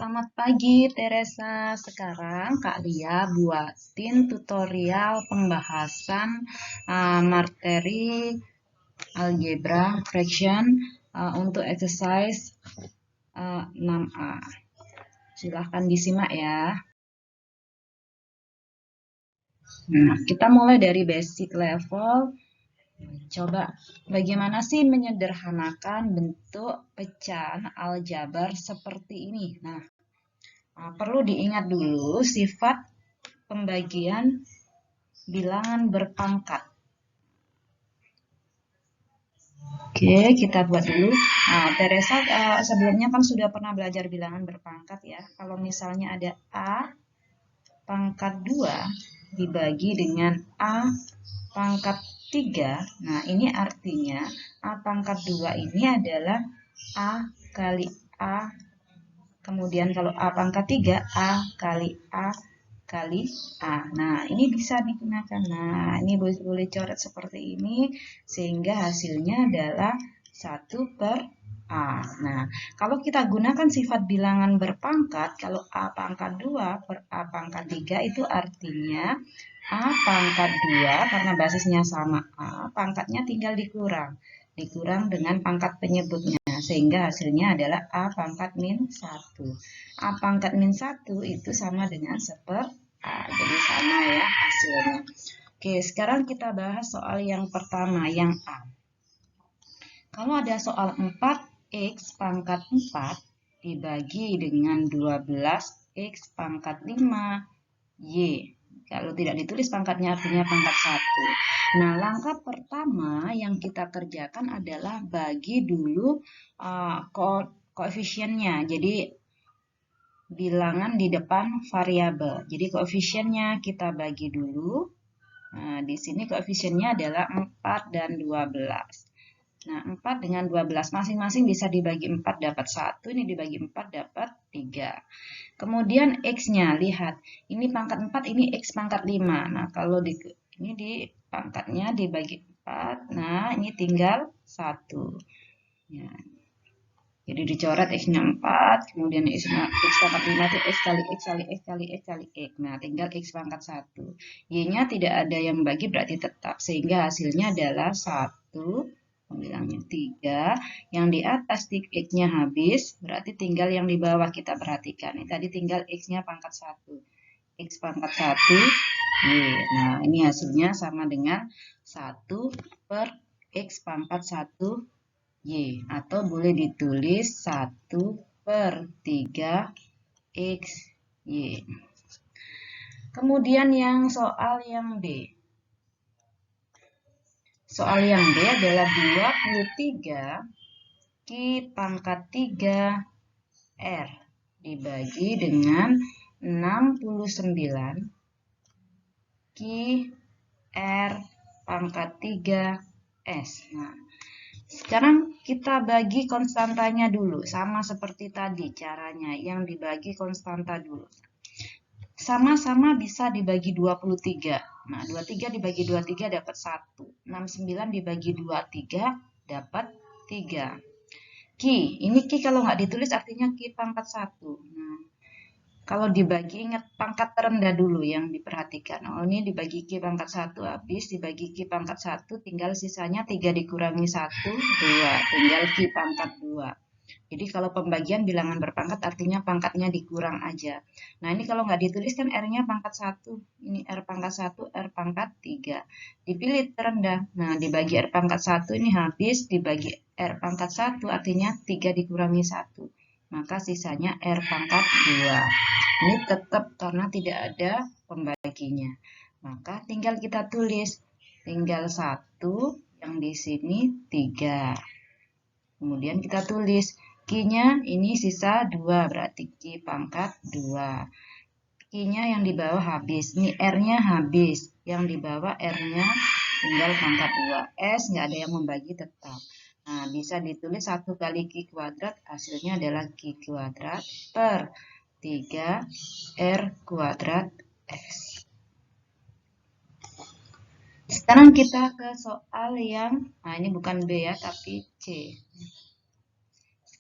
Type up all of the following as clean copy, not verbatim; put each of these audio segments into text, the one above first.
Selamat pagi Teresa. Sekarang Kak Lia buatin tutorial pembahasan materi algebra fraction untuk exercise 6A. Silahkan disimak ya. Nah, kita mulai dari basic level. Coba bagaimana sih menyederhanakan bentuk pecahan aljabar seperti ini. Nah, perlu diingat dulu sifat pembagian bilangan berpangkat. Oke, kita buat dulu. Nah, Teresa sebelumnya kan sudah pernah belajar bilangan berpangkat ya. Kalau misalnya ada A pangkat 2 dibagi dengan A pangkat 3. Nah, ini artinya A pangkat 2 ini adalah A kali A. Kemudian kalau A pangkat 3, A kali A kali A. Nah, ini bisa digunakan. Nah, ini boleh coret seperti ini sehingga hasilnya adalah 1 per A. Nah, kalau kita gunakan sifat bilangan berpangkat, kalau A pangkat 2 per A pangkat 3 itu artinya A pangkat 2 karena basisnya sama A, pangkatnya tinggal dikurang dengan pangkat penyebutnya, sehingga hasilnya adalah A pangkat min 1. A pangkat min 1 itu sama dengan 1/A, jadi sama ya hasilnya. Oke, sekarang kita bahas soal yang pertama, yang A. Kalau ada soal 4x pangkat 4 dibagi dengan 12x pangkat 5y. Kalau tidak ditulis pangkatnya artinya pangkat 1. Nah, langkah pertama yang kita kerjakan adalah bagi dulu koefisiennya. Jadi bilangan di depan variabel. Jadi koefisiennya kita bagi dulu. Nah, di sini koefisiennya adalah 4 dan 12. Nah, 4 dengan 12 masing-masing bisa dibagi 4 dapat 1, ini dibagi 4 dapat 3. Kemudian X-nya, lihat, ini pangkat 4, ini X pangkat 5. Nah, kalau ini di pangkatnya dibagi 4, nah ini tinggal 1. Ya. Jadi dicoret X-nya 4, kemudian X pangkat 5 itu X kali X kali X kali X kali X. Nah, tinggal X pangkat 1. Y-nya tidak ada yang bagi berarti tetap, sehingga hasilnya adalah 1. Bilangnya 3, yang di atas X-nya habis, berarti tinggal yang di bawah kita perhatikan. Ini tadi tinggal X-nya pangkat 1. X pangkat 1, Y. Nah, ini hasilnya sama dengan 1 per X pangkat 1, Y. Atau boleh ditulis 1 per 3 X, Y. Kemudian yang soal yang B. Soal yang B adalah 23 Q pangkat 3 R dibagi dengan 69 Q R pangkat 3 S. Nah, sekarang kita bagi konstantanya dulu. Sama seperti tadi caranya, yang dibagi konstanta dulu. Sama-sama bisa dibagi 23. Nah, 23 dibagi 23 dapat 1. 69 dibagi 23 dapat 3. Q, ini Q kalau nggak ditulis artinya Q pangkat 1. Nah, kalau dibagi ingat pangkat terendah dulu yang diperhatikan. Oh, ini dibagi Q pangkat 1 habis, dibagi Q pangkat 1 tinggal sisanya 3 dikurangi 1, 2. Tinggal Q pangkat 2. Jadi kalau pembagian bilangan berpangkat artinya pangkatnya dikurang aja. Nah, ini kalau nggak ditulis kan R-nya pangkat 1. Ini R pangkat 1, R pangkat 3. Dipilih terendah. Nah, dibagi R pangkat 1 ini habis, dibagi R pangkat 1 artinya 3 dikurangi 1. Maka sisanya R pangkat 2. Ini tetap karena tidak ada pembaginya. Maka tinggal kita tulis. Tinggal 1, yang di sini 3. Kemudian kita tulis Q-nya ini sisa 2, berarti Q pangkat 2. Q-nya yang di bawah habis. Ini R-nya habis. Yang di bawah R-nya tinggal pangkat 2. S nggak ada yang membagi tetap. Nah, bisa ditulis 1 kali Q kuadrat, hasilnya adalah Q kuadrat per 3 R kuadrat S. Sekarang kita ke soal yang, nah ini bukan B ya, tapi C.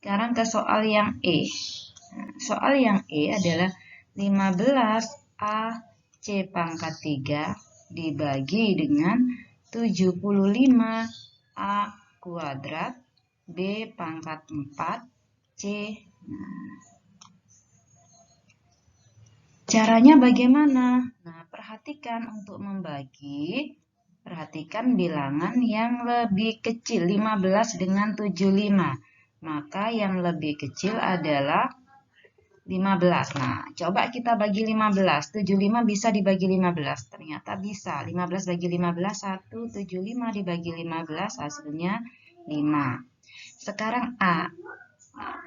Sekarang ke soal yang E. Nah, soal yang E adalah 15AC pangkat 3 dibagi dengan 75A kuadrat B pangkat 4C. Nah, caranya bagaimana? Nah, perhatikan untuk membagi. Perhatikan bilangan yang lebih kecil, 15 dengan 75. Maka yang lebih kecil adalah 15. Nah, coba kita bagi 15. 75 bisa dibagi 15. Ternyata bisa. 15 bagi 15, 1. 75 dibagi 15, hasilnya 5. Sekarang A.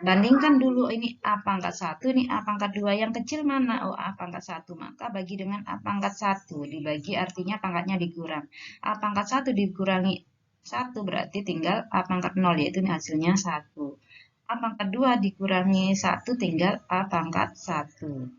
Bandingkan dulu ini A pangkat 1, ini A pangkat 2. Yang kecil mana? Oh, A pangkat 1. Maka bagi dengan A pangkat 1. Dibagi artinya pangkatnya dikurang. A pangkat 1 dikurangi 1 berarti tinggal A pangkat 0, yaitu ini hasilnya 1. A pangkat 2 dikurangi 1 tinggal A pangkat 1.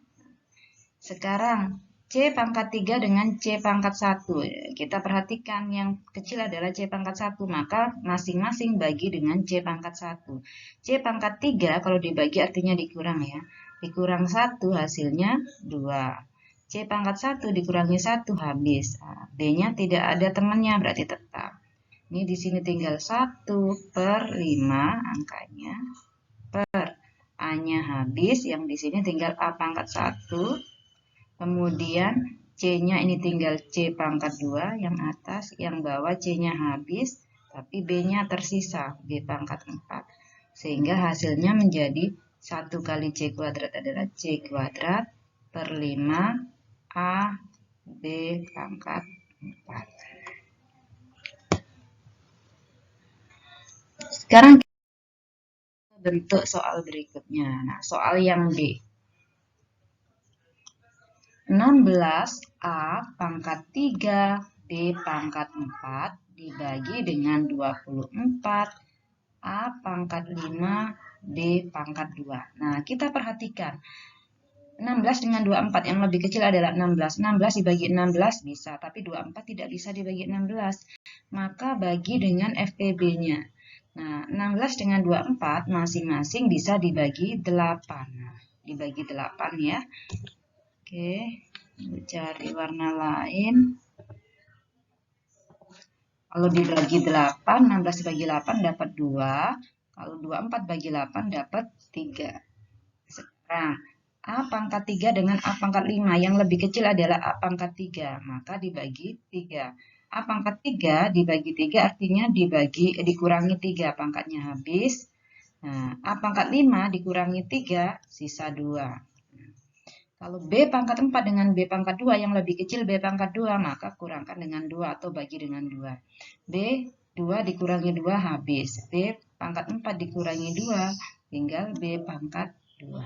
Sekarang C pangkat 3 dengan C pangkat 1. Kita perhatikan yang kecil adalah C pangkat 1. Maka masing-masing bagi dengan C pangkat 1. C pangkat 3 kalau dibagi artinya dikurang ya. Dikurang 1 hasilnya 2. C pangkat 1 dikurangi 1 habis. B-nya tidak ada temannya berarti tetap. Ini di sini tinggal 1/5 angkanya. Per A-nya habis, yang di sini tinggal A pangkat 1. Kemudian C-nya ini tinggal C pangkat 2 yang atas, yang bawah C-nya habis, tapi B-nya tersisa, B pangkat 4. Sehingga hasilnya menjadi 1 kali C kuadrat adalah C kuadrat per 5 A B pangkat 4. Sekarang bentuk soal berikutnya. Nah, soal yang D. 16A pangkat 3 B pangkat 4 dibagi dengan 24A pangkat 5 B pangkat 2. Nah, kita perhatikan. 16 dengan 24 yang lebih kecil adalah 16. 16 dibagi 16 bisa, tapi 24 tidak bisa dibagi 16. Maka bagi dengan FPB-nya. Nah, 16 dengan 24 masing-masing bisa dibagi 8. Nah, dibagi 8 ya. Oke, cari warna lain. Kalau dibagi 8, 16 dibagi 8 dapat 2. Kalau 24 bagi 8 dapat 3. Sekarang, A pangkat 3 dengan A pangkat 5. Yang lebih kecil adalah A pangkat 3. Maka dibagi 3. A pangkat 3 dibagi 3 artinya dikurangi 3. Pangkatnya habis. Nah, A pangkat 5 dikurangi 3, sisa 2. Kalau B pangkat 4 dengan B pangkat 2 yang lebih kecil B pangkat 2, maka kurangkan dengan 2 atau bagi dengan 2. B 2 dikurangi 2 habis. B pangkat 4 dikurangi 2, tinggal B pangkat 2.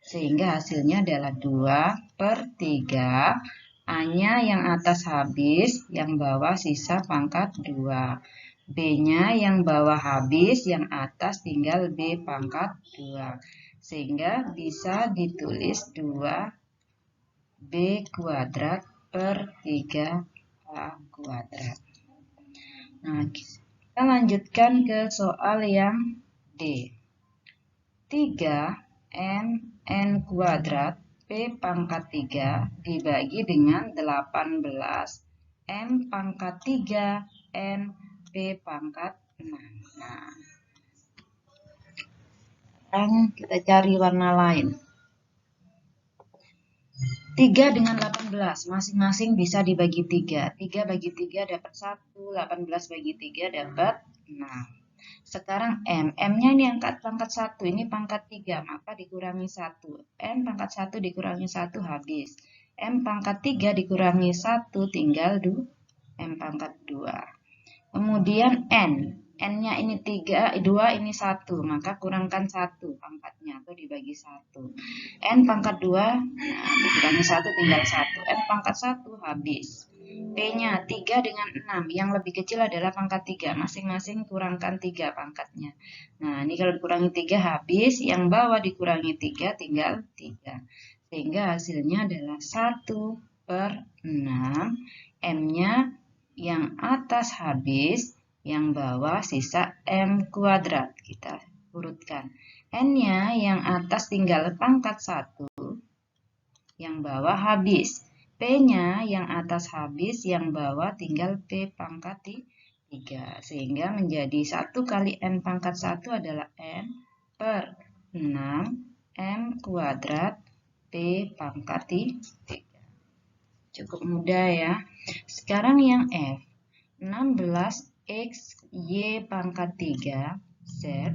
Sehingga hasilnya adalah 2/3. A-nya yang atas habis, yang bawah sisa pangkat 2. B-nya yang bawah habis, yang atas tinggal B pangkat 2. Sehingga bisa ditulis 2B kuadrat per 3A kuadrat. Nah, kita lanjutkan ke soal yang D. 3N kuadrat P pangkat 3 dibagi dengan 18M pangkat 3 N P pangkat 6. Nah, sekarang kita cari warna lain. 3 dengan 18, masing-masing bisa dibagi 3. 3 bagi 3 dapat 1, 18 bagi 3 dapat 6. Sekarang M. M-nya ini angkat pangkat 1, ini pangkat 3, maka dikurangi 1. M pangkat 1 dikurangi 1 habis. M pangkat 3 dikurangi 1, tinggal 2. M pangkat 2. Kemudian N. N-nya ini 3, 2 ini 1, maka kurangkan 1 pangkatnya atau dibagi 1. N pangkat 2, nah, dikurangi 1 tinggal 1. N pangkat 1 habis. P-nya 3 dengan 6, yang lebih kecil adalah pangkat 3, masing-masing kurangkan 3 pangkatnya. Nah, ini kalau dikurangi 3 habis, yang bawah dikurangi 3 tinggal 3. Sehingga hasilnya adalah 1/6, M-nya yang atas habis, yang bawah sisa M kuadrat. Kita urutkan. N-nya yang atas tinggal pangkat 1, yang bawah habis. P-nya yang atas habis, yang bawah tinggal P pangkat 3. Sehingga menjadi 1 kali N pangkat 1 adalah N per 6 M kuadrat P pangkat 3. Cukup mudah ya. Sekarang yang F. 16X Y pangkat 3 Z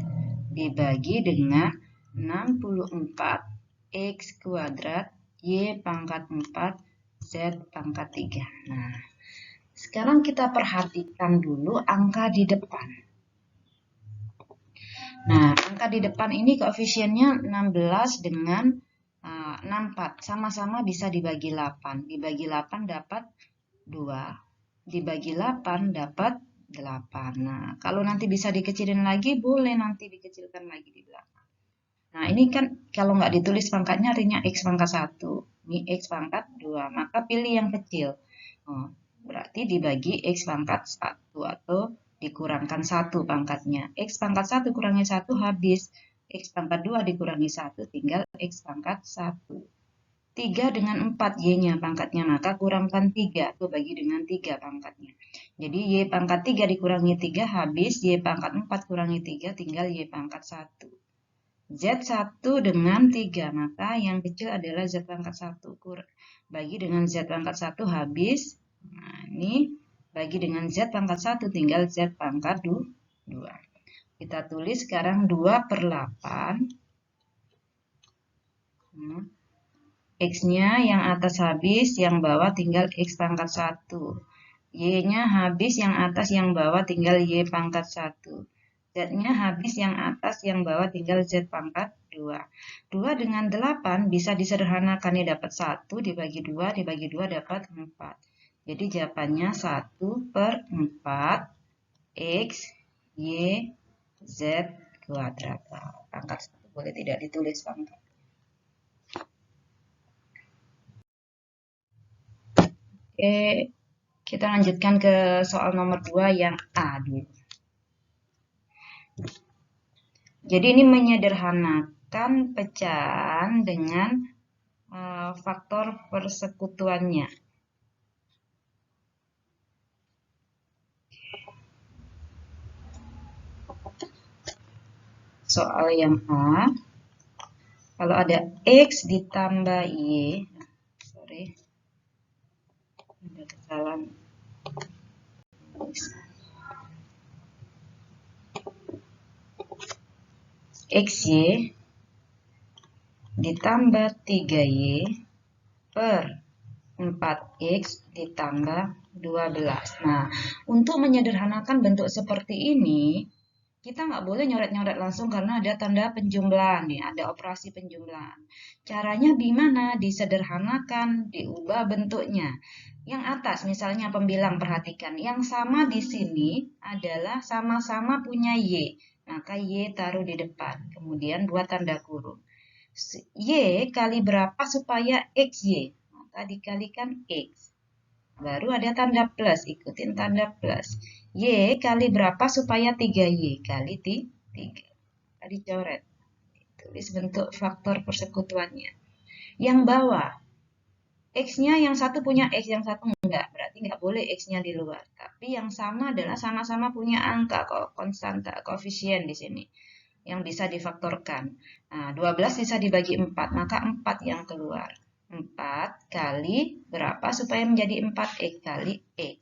dibagi dengan 64X kuadrat Y pangkat 4 Z pangkat 3. Nah, sekarang kita perhatikan dulu angka di depan. Nah, angka di depan ini koefisiennya 16 dengan 64. Sama-sama bisa dibagi 8. Dibagi 8 dapat 2. Dibagi 8 dapat 8. Nah, kalau nanti bisa dikecilin lagi, boleh nanti dikecilkan lagi di belakang. Nah, ini kan kalau nggak ditulis pangkatnya artinya X pangkat 1. Ini X pangkat 2. Maka pilih yang kecil. Berarti dibagi X pangkat 1 atau dikurangkan 1 pangkatnya. X pangkat 1 kurangi 1 habis. X pangkat 2 dikurangi 1 tinggal X pangkat 1. 3 dengan 4 Y-nya pangkatnya, maka kurangkan 3 atau bagi dengan 3 pangkatnya. Jadi Y pangkat 3 dikurangi 3 habis, Y pangkat 4 kurangi 3 tinggal Y pangkat 1. Z1 dengan 3, maka yang kecil adalah Z pangkat 1. Bagi dengan Z pangkat 1 habis. Nah, ini bagi dengan Z pangkat 1 tinggal Z pangkat 2. Kita tulis sekarang 2 per 8. X-nya yang atas habis, yang bawah tinggal X pangkat 1. Y-nya habis, yang atas, yang bawah tinggal Y pangkat 1. Z-nya habis, yang atas, yang bawah tinggal Z pangkat 2. 2 dengan 8 bisa disederhanakan, ya dapat 1 dibagi 2, dibagi 2 dapat 4. Jadi jawabannya 1 per 4 X, Y, Z kuadrat. Pangkat 1 boleh tidak ditulis pangkat. Oke, kita lanjutkan ke soal nomor 2 yang A dulu. Jadi ini menyederhanakan pecahan dengan faktor persekutuannya. Soal yang A, kalau ada X ditambah Y, ada kesalahan. XY ditambah 3Y per 4X ditambah 12. Nah, untuk menyederhanakan bentuk seperti ini, kita nggak boleh nyoret-nyoret langsung karena ada tanda penjumlahan nih, ada operasi penjumlahan. Caranya gimana? Disederhanakan, diubah bentuknya. Yang atas misalnya pembilang, perhatikan. Yang sama di sini adalah sama-sama punya Y. Maka Y taruh di depan. Kemudian buat tanda kurung. Y kali berapa supaya XY? Maka dikalikan X. Baru ada tanda plus, ikutin tanda plus. Y kali berapa supaya 3Y? Kali 3. Tadi coret. Tulis bentuk faktor persekutuannya. Yang bawah, X-nya yang satu punya X, yang satu enggak. Berarti enggak boleh X-nya di luar. Tapi yang sama adalah sama-sama punya angka, konstanta, koefisien di sini. Yang bisa difaktorkan. Nah, 12 bisa dibagi 4, maka 4 yang keluar. 4 kali berapa supaya menjadi 4X kali X.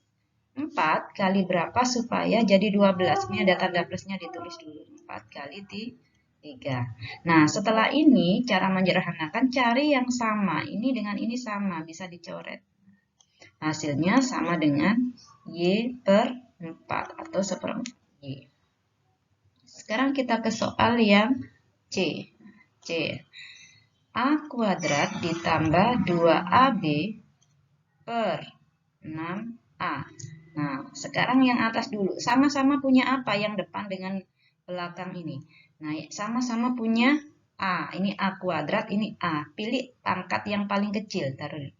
4 kali berapa supaya jadi 12. Ini ada tanda plusnya, ditulis dulu. 4 kali 3. Nah, setelah ini cara menyederhanakan, cari yang sama. Ini dengan ini sama, bisa dicoret. Hasilnya sama dengan Y per 4 atau 1/4 Y. Sekarang kita ke soal yang C. A kuadrat ditambah 2AB per 6A. Nah, sekarang yang atas dulu. Sama-sama punya apa yang depan dengan belakang ini? Nah, sama-sama punya A. Ini A kuadrat, ini A. Pilih pangkat yang paling kecil, taruh.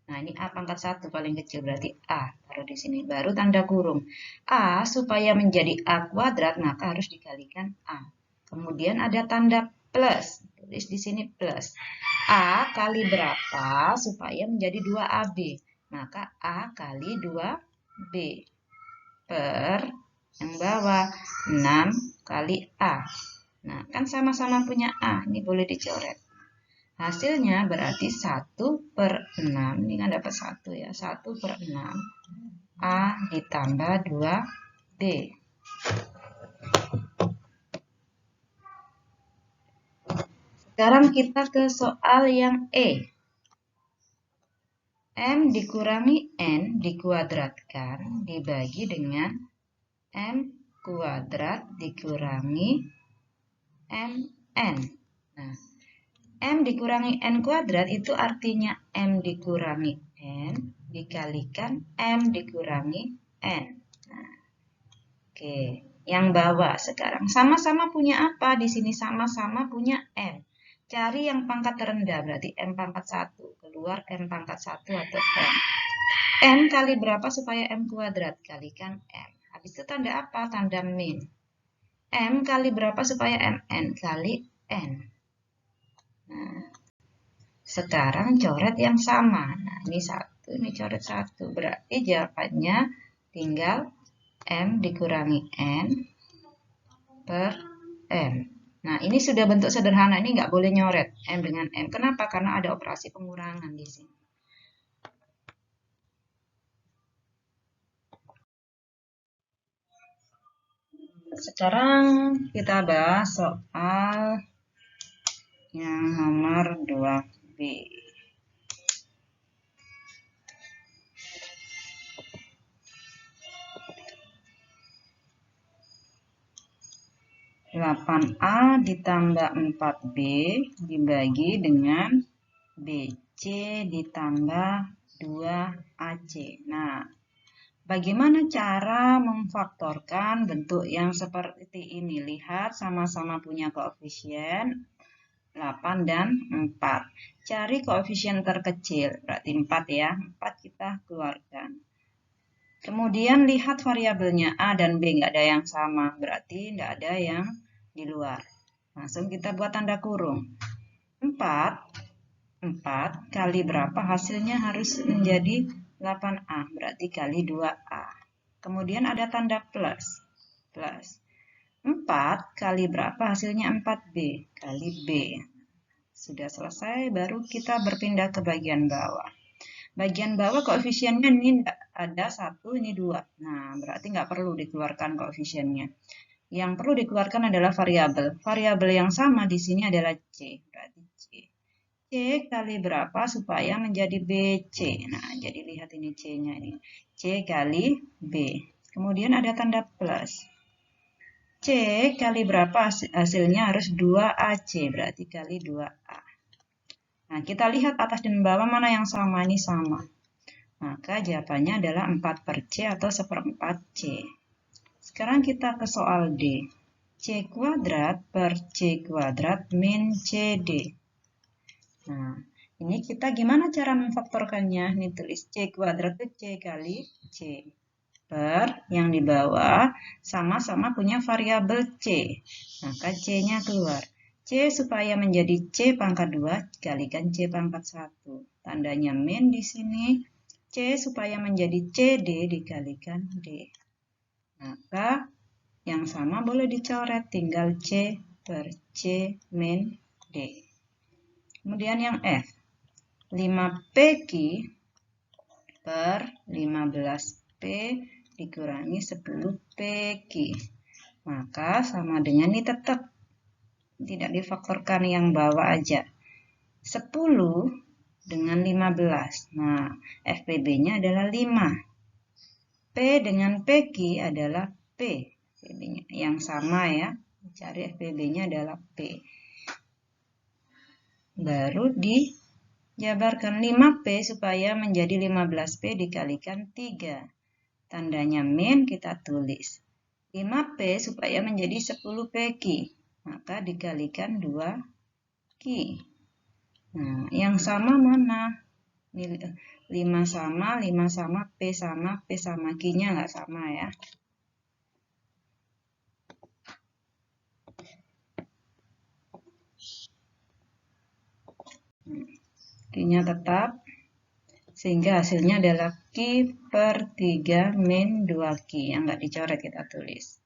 Nah, ini A pangkat 1 paling kecil, berarti A. Taruh di sini. Baru tanda kurung. A supaya menjadi A kuadrat, maka harus dikalikan A. Kemudian ada tanda plus. Tulis di sini plus. A kali berapa supaya menjadi 2AB? Maka A kali 2B per yang bawah 6 kali A. Nah, kan sama-sama punya A. Ini boleh dicoret. Hasilnya berarti 1/6. Ini kan dapat 1 ya. 1/6 A ditambah 2B. Sekarang kita ke soal yang E. M dikurangi N dikuadratkan dibagi dengan M kuadrat dikurangi MN. Nah, M dikurangi N kuadrat itu artinya M dikurangi N dikalikan M dikurangi N. Nah, oke, yang bawah sekarang sama-sama punya apa? Di sini sama-sama punya M. Cari yang pangkat terendah, berarti M pangkat 1. Keluar M pangkat 1 atau M. N kali berapa supaya M kuadrat? Kalikan M. Habis itu tanda apa? Tanda min. M kali berapa supaya MN? Kali N. Nah, sekarang coret yang sama. Nah, ini 1, ini coret 1. Berarti jawabannya tinggal M dikurangi N per M. Nah, ini sudah bentuk sederhana. Ini nggak boleh nyoret M dengan M. Kenapa? Karena ada operasi pengurangan di sini. Sekarang kita bahas soal yang nomor 2B. A ditambah 4B dibagi dengan BC ditambah 2AC. Nah, bagaimana cara memfaktorkan bentuk yang seperti ini? Lihat sama-sama punya koefisien 8 dan 4. Cari koefisien terkecil, berarti 4 ya. 4 kita keluarkan. Kemudian lihat variabelnya A dan B, nggak ada yang sama, berarti nggak ada yang di luar. Langsung kita buat tanda kurung. 4 kali berapa hasilnya harus menjadi 8A, berarti kali 2A. Kemudian ada tanda plus. 4 kali berapa hasilnya 4B, kali B. Sudah selesai, baru kita berpindah ke bagian bawah. Bagian bawah koefisiennya ini ada 1, ini 2. Nah, berarti nggak perlu dikeluarkan koefisiennya. Yang perlu dikeluarkan adalah variabel. Variabel yang sama di sini adalah C. Berarti C. C kali berapa supaya menjadi BC. Nah, jadi lihat ini C-nya ini. C kali B. Kemudian ada tanda plus. C kali berapa hasilnya harus 2AC. Berarti kali 2A. Nah, kita lihat atas dan bawah mana yang sama. Ini sama. Maka jawabannya adalah 4/C atau 1/4 C. Sekarang kita ke soal D. C kuadrat per C kuadrat min CD. Nah, ini kita gimana cara memfaktorkannya? Ini tulis C kuadrat itu C kali C. Per yang di bawah sama-sama punya variabel C. Maka C-nya keluar. C supaya menjadi C pangkat 2 kalikan C pangkat 1. Tandanya min di sini. C supaya menjadi CD dikalikan D. Maka yang sama boleh dicoret, tinggal C per C min D. Kemudian yang F. 5PQ per 15P dikurangi 10PQ. Maka sama dengan ini tetap tidak difaktorkan yang bawah aja. 10 dengan 15. Nah, FPB-nya adalah 5. P dengan PQ adalah P. FPB-nya yang sama ya. Cari FPB-nya adalah P. Baru dijabarkan 5P supaya menjadi 15P dikalikan 3. Tandanya min kita tulis. 5P supaya menjadi 10PQ. Maka dikalikan 2Q. Nah, yang sama mana? 5 sama, 5 sama, P sama, P sama, Q-nya nggak sama ya. Q-nya tetap, sehingga hasilnya adalah Q per 3 min 2Q, yang nggak dicoret kita tulis.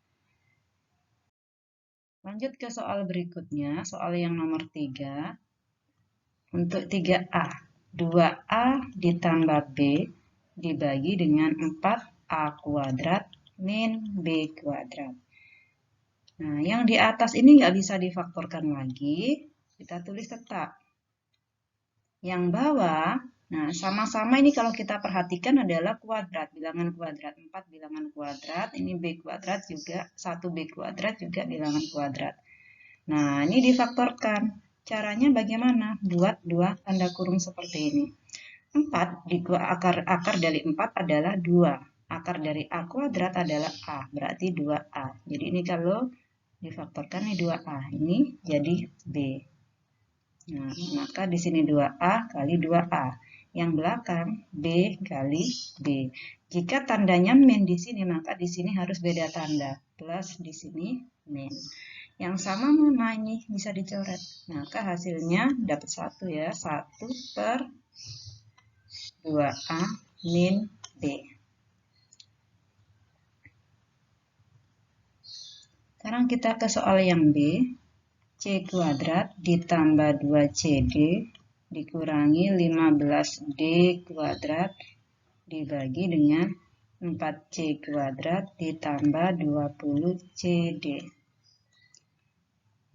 Lanjut ke soal berikutnya, soal yang nomor 3. Untuk 3A, 2A ditambah B dibagi dengan 4A kuadrat min B kuadrat. Nah, yang di atas ini nggak bisa difaktorkan lagi, kita tulis tetap. Yang bawah, nah sama-sama ini kalau kita perhatikan adalah kuadrat, bilangan kuadrat. 4 bilangan kuadrat, ini B kuadrat juga, 1B kuadrat juga bilangan kuadrat. Nah, ini difaktorkan. Caranya bagaimana? Buat dua tanda kurung seperti ini. 4, akar dari 4 adalah 2. Akar dari A kuadrat adalah A, berarti 2A. Jadi ini kalau difaktorkan ini 2A, ini jadi B. Nah, maka di sini 2A kali 2A. Yang belakang B kali B. Jika tandanya min di sini, maka di sini harus beda tanda. Plus di sini min. Yang sama mana ini bisa dicoret. Maka hasilnya dapat 1 ya. 1 per 2A min B. Sekarang kita ke soal yang B. C kuadrat ditambah 2CD dikurangi 15D kuadrat dibagi dengan 4C kuadrat ditambah 20CD.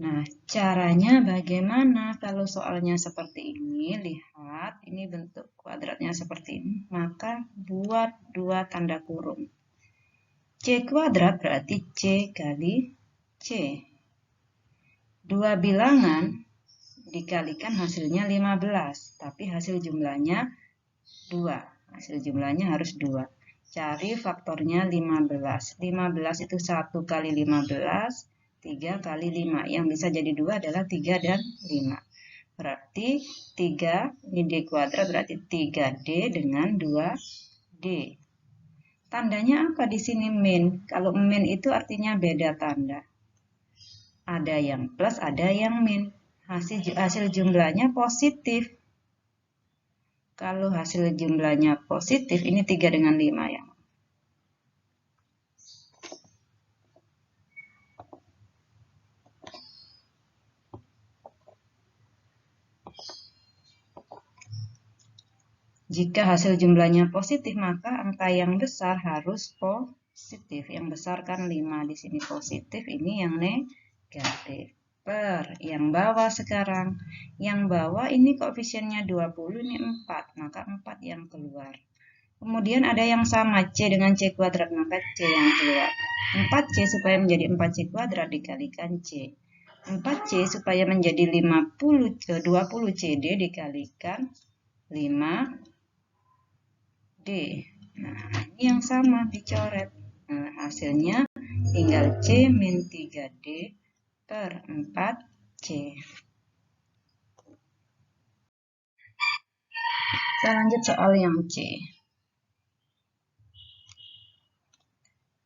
Nah, caranya bagaimana kalau soalnya seperti ini? Lihat, ini bentuk kuadratnya seperti ini. Maka buat dua tanda kurung. C kuadrat berarti C kali C. Dua bilangan dikalikan hasilnya 15, tapi hasil jumlahnya 2. Hasil jumlahnya harus 2. Cari faktornya 15. 15 itu 1 kali 15, 3 kali 5. Yang bisa jadi 2 adalah 3 dan 5. Berarti 3, ini D kuadrat berarti 3D dengan 2D. Tandanya apa di sini min? Kalau min itu artinya beda tanda. Ada yang plus, ada yang min. Hasil jumlahnya positif. Kalau hasil jumlahnya positif, ini 3 dengan 5 ya. Jika hasil jumlahnya positif, maka angka yang besar harus positif. Yang besar kan 5, di sini positif, ini yang negatif. Per yang bawah sekarang. Yang bawah ini koefisiennya 20, ini 4, maka 4 yang keluar. Kemudian ada yang sama, C dengan C kuadrat, maka C yang keluar. 4C supaya menjadi 4C kuadrat dikalikan C. 4C supaya menjadi 20CD dikalikan 5D. Nah, ini yang sama dicoret. Nah, hasilnya tinggal C min 3D per 4C. Kita lanjut soal yang C.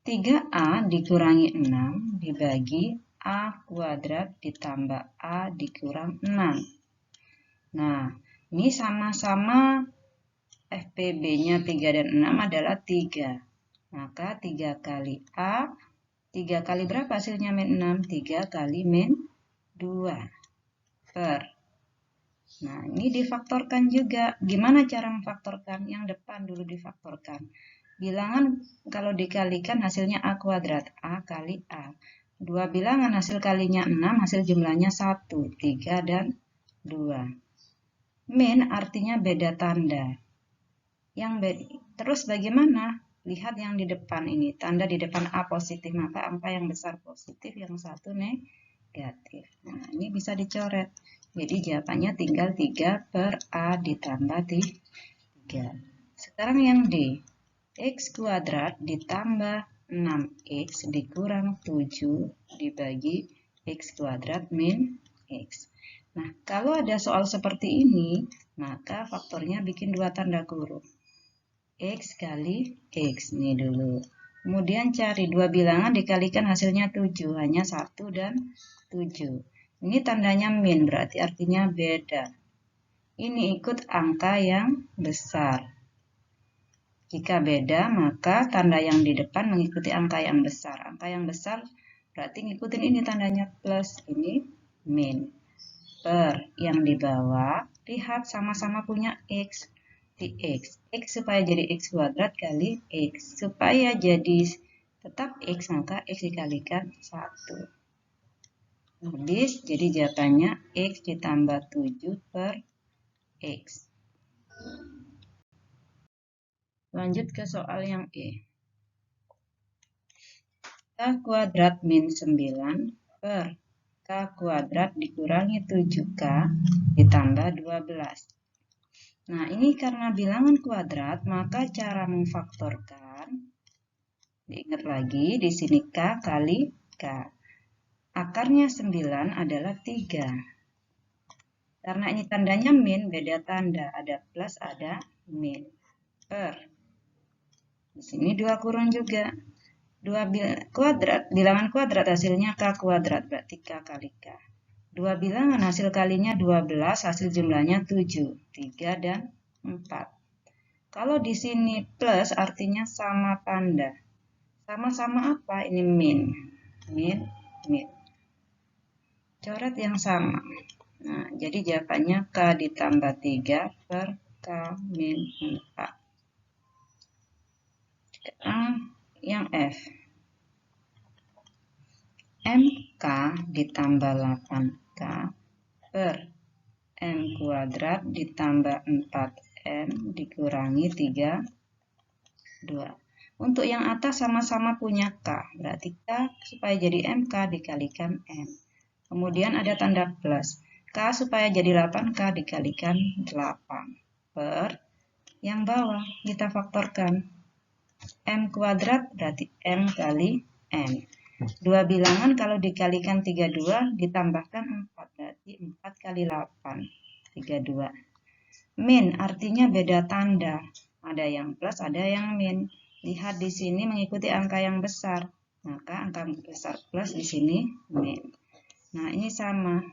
3A dikurangi 6 dibagi A kuadrat ditambah A dikurang 6. Nah, ini sama-sama FPB-nya 3 dan 6 adalah 3. Maka 3 kali A, 3 kali berapa hasilnya min 6? 3 kali min 2 per. Nah, ini difaktorkan juga. Gimana cara memfaktorkan? Yang depan dulu difaktorkan. Bilangan kalau dikalikan hasilnya A kuadrat. A kali A. Dua bilangan hasil kalinya 6, hasil jumlahnya 1, 3 dan 2. Min artinya beda tanda. Terus bagaimana? Lihat yang di depan ini. Tanda di depan A positif, maka angka yang besar positif, yang satu negatif. Nah, ini bisa dicoret. Jadi jawabannya tinggal 3 per A ditambah 3. Sekarang yang D. X kuadrat ditambah 6X dikurang 7 dibagi X kuadrat min X. Nah, kalau ada soal seperti ini, maka faktornya bikin dua tanda kurung. X kali X, ini dulu. Kemudian cari dua bilangan dikalikan hasilnya 7, hanya 1 dan 7. Ini tandanya min, berarti artinya beda. ini ikut angka yang besar. Jika beda, maka tanda yang di depan mengikuti angka yang besar. Angka yang besar berarti ngikutin ini tandanya plus, ini min. Per yang di bawah, lihat sama-sama punya X. Di X. X supaya jadi X kuadrat kali X. Supaya jadi tetap X, maka X dikalikan 1. Habis, jadi jawabannya X ditambah 7 per X. Lanjut ke soal yang E. K kuadrat min 9 per K kuadrat dikurangi 7K ditambah 12. Nah, ini karena bilangan kuadrat, maka cara memfaktorkan, diingat lagi, di sini K kali K. Akarnya 9 adalah 3. Karena ini tandanya min, beda tanda. Ada plus, ada min. Per. Di sini 2 kurung juga. 2 kuadrat, bilangan kuadrat hasilnya K kuadrat, berarti K kali K. 2 bilangan hasil kalinya 12, hasil jumlahnya 7. 3 dan 4. Kalau di sini plus artinya sama tanda. Sama-sama apa? Ini min. Min, min. Coret yang sama. Nah, jadi jawabannya K ditambah 3 per K min 4. Sekarang yang F. MK ditambah 8K per M kuadrat ditambah 4M dikurangi 3, 2. Untuk yang atas sama-sama punya K, berarti K supaya jadi MK dikalikan M. Kemudian ada tanda plus. K supaya jadi 8K dikalikan 8 per yang bawah kita faktorkan. M kuadrat berarti M kali M. 2 bilangan kalau dikalikan 32 ditambahkan 4 berarti 4 kali 8 32. Min artinya beda tanda. Ada yang plus, ada yang min. Lihat di sini mengikuti angka yang besar. Maka angka besar plus di sini min. Nah, ini sama.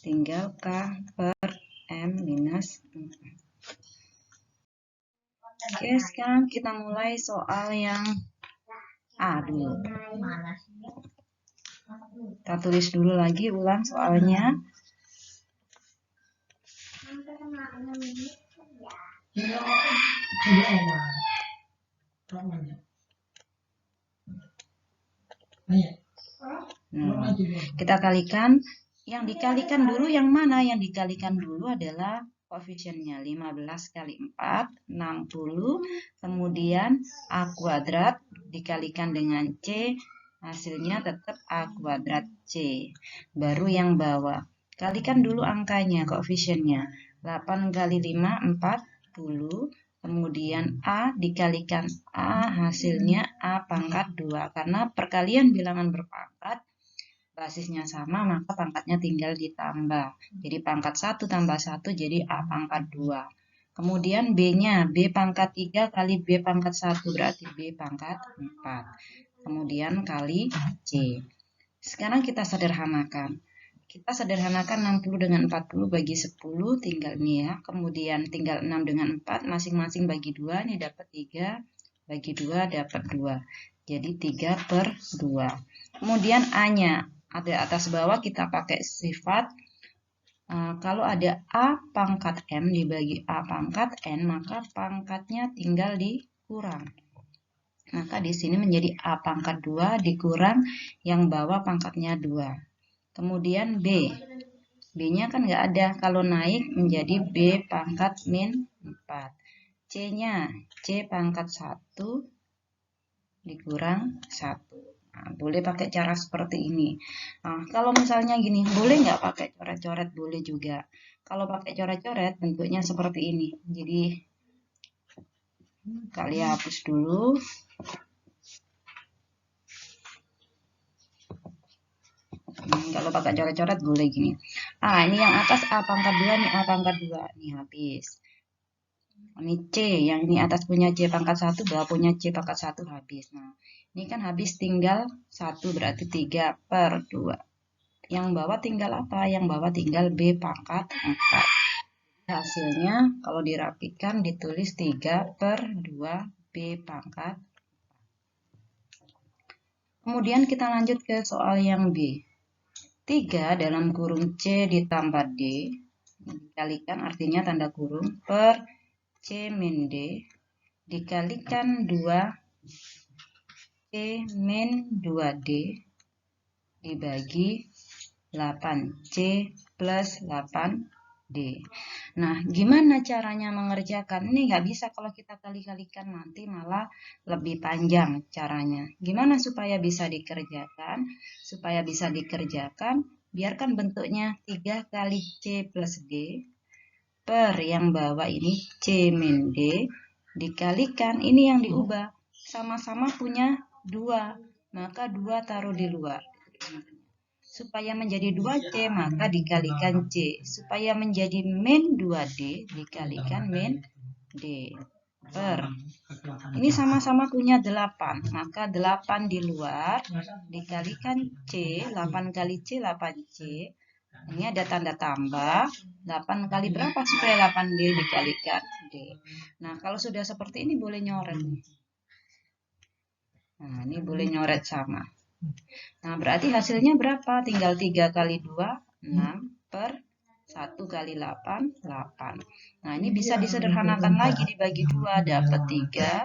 Tinggal K per M minus 4. Oke, sekarang kita mulai soal yang A dulu. Kita tulis dulu lagi ulang soalnya. Nah, kita kalikan. Yang dikalikan dulu yang mana? Yang dikalikan dulu adalah koefisiennya 15 kali 4, 60. Kemudian A kuadrat dikalikan dengan C, hasilnya tetap A kuadrat C. Baru yang bawah. Kalikan dulu angkanya, koefisiennya. 8 kali 5, 40. Kemudian A dikalikan A, hasilnya A pangkat 2. Karena perkalian bilangan berpangkat, basisnya sama, maka pangkatnya tinggal ditambah. Jadi pangkat 1 tambah 1 jadi A pangkat 2. Kemudian B-nya, B pangkat 3 kali B pangkat 1, berarti B pangkat 4. Kemudian kali C. Sekarang kita sederhanakan. Kita sederhanakan 60 dengan 40 bagi 10, tinggal ini ya. Kemudian tinggal 6 dengan 4, masing-masing bagi 2, ini dapat 3, bagi 2 dapat 2. Jadi 3 per 2. Kemudian A-nya, ada atas bawah kita pakai sifat. Kalau ada A pangkat M dibagi A pangkat N, maka pangkatnya tinggal dikurang. Maka di sini menjadi A pangkat 2 dikurang yang bawah pangkatnya 2. Kemudian B. B-nya kan nggak ada. Kalau naik menjadi B pangkat min 4. C-nya, C pangkat 1 dikurang 1. Nah, boleh pakai cara seperti ini. Nah, kalau misalnya gini, boleh nggak pakai coret-coret? Boleh juga. Kalau pakai coret-coret, bentuknya seperti ini. Jadi, kalian hapus dulu. Kalau pakai coret-coret boleh gini. Ini yang atas A pangkat 2, ini A pangkat 2. Ini habis. Ini C, yang ini atas punya C pangkat 1, bawah punya C pangkat 1 habis. Nah, ini kan habis tinggal 1, berarti 3 per 2. Yang bawah tinggal apa? Yang bawah tinggal B pangkat 4. Hasilnya kalau dirapikan ditulis 3/2B pangkat. Kemudian kita lanjut ke soal yang B. 3 dalam kurung C ditambah D, dikalikan artinya tanda kurung, per C min D, dikalikan 2C min 2D, dibagi 8C plus 8D. Nah, gimana caranya mengerjakan? Ini nggak bisa kalau kita kali-kalikan, nanti malah lebih panjang caranya. Gimana supaya bisa dikerjakan? Supaya bisa dikerjakan, biarkan bentuknya 3 kali C plus D, per yang bawah ini C min D, dikalikan, ini yang diubah. Sama-sama punya 2, maka 2 taruh di luar. Supaya menjadi 2C maka dikalikan C. Supaya menjadi min 2D dikalikan min D. Per. Ini sama-sama punya 8. Maka 8 di luar dikalikan C. 8 kali C 8C. Ini ada tanda tambah. 8 kali berapa supaya 8D dikalikan D. Nah, kalau sudah seperti ini boleh nyoret. Nah, ini boleh nyoret sama. Nah, berarti hasilnya berapa? Tinggal 3 kali 2, 6, per 1 kali 8, 8. Nah, ini bisa disederhanakan lagi, dibagi 2, dapat 3.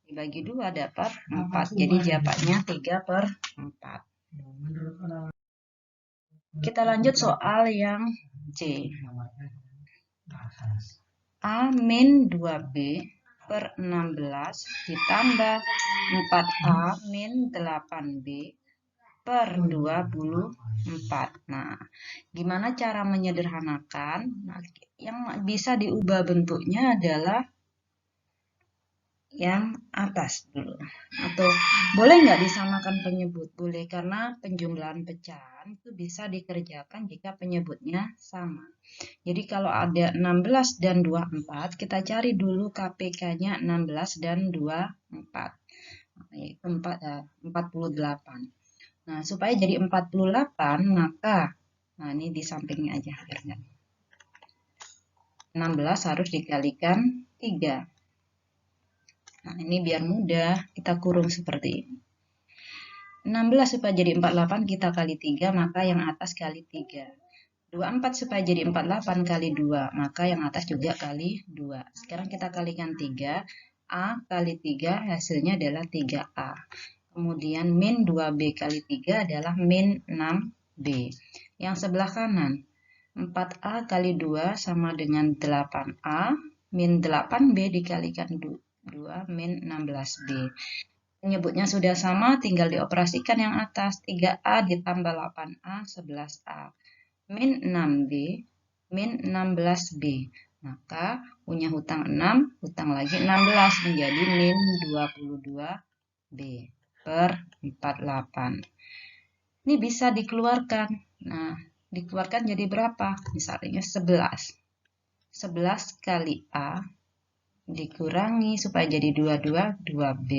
Dibagi 2, dapat 4. Jadi jawabannya 3/4. Kita lanjut soal yang C. A min 2B per 16 ditambah 4A min 8B per 24. Nah, gimana cara menyederhanakan? Nah, yang bisa diubah bentuknya adalah yang atas dulu. Atau boleh nggak disamakan penyebut? Boleh, karena penjumlahan pecahan itu bisa dikerjakan jika penyebutnya sama. Jadi kalau ada 16 dan 24, kita cari dulu KPK-nya 16 dan 24. Yaitu 48. Nah, supaya jadi 48, maka, nah ini di sampingnya aja. 16 harus dikalikan 3. Nah, ini biar mudah, kita kurung seperti ini. 16 supaya jadi 48, kita kali 3, maka yang atas kali 3. 24 supaya jadi 48 kali 2, maka yang atas juga kali 2. Sekarang kita kalikan 3, A kali 3 hasilnya adalah 3A. Kemudian min 2B kali 3 adalah min 6B. Yang sebelah kanan, 4A kali 2 sama dengan 8A, min 8B dikalikan 2, min 16B. Penyebutnya sudah sama, tinggal dioperasikan yang atas. 3A ditambah 8A, 11A. Min 6B, min 16B. Maka punya hutang 6, hutang lagi 16, menjadi min 22B per 48. Ini bisa dikeluarkan. Nah, dikeluarkan jadi berapa? Misalnya 11. 11 kali A dikurangi supaya jadi 2B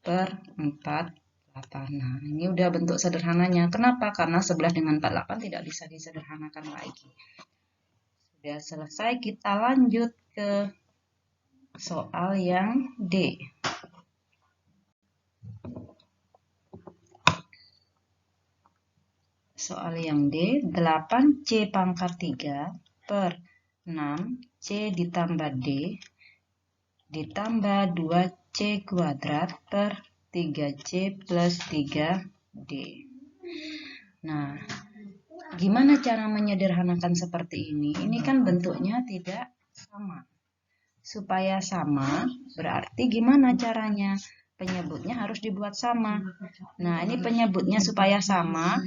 per 48. Nah, ini udah bentuk sederhananya. Kenapa? Karena 11 dengan 48 tidak bisa disederhanakan lagi. Sudah selesai, kita lanjut ke soal yang D. Soal yang D, 8C pangkat 3 per 6C ditambah D ditambah 2C kuadrat per 3C plus 3D. Nah, gimana cara menyederhanakan seperti ini? Ini kan bentuknya tidak sama. Supaya sama, berarti gimana caranya? Penyebutnya harus dibuat sama. Nah, ini penyebutnya supaya sama.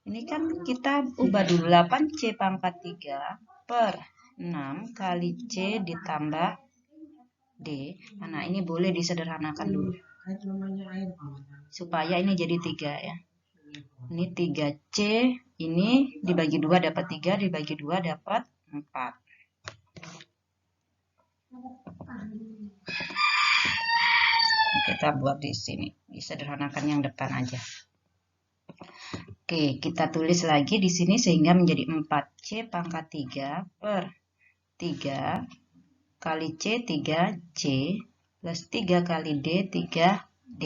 Ini kan kita ubah dulu 8C pangkat 3 per 6 kali C ditambah D. Nah, ini boleh disederhanakan dulu. Supaya ini jadi 3 ya. Ini 3C, ini dibagi 2 dapat 3, dibagi 2 dapat 4. Kita buat di sini, disederhanakan yang depan aja. Oke, kita tulis lagi di sini sehingga menjadi 4C pangkat 3 per 3 kali C 3C plus 3 kali D 3D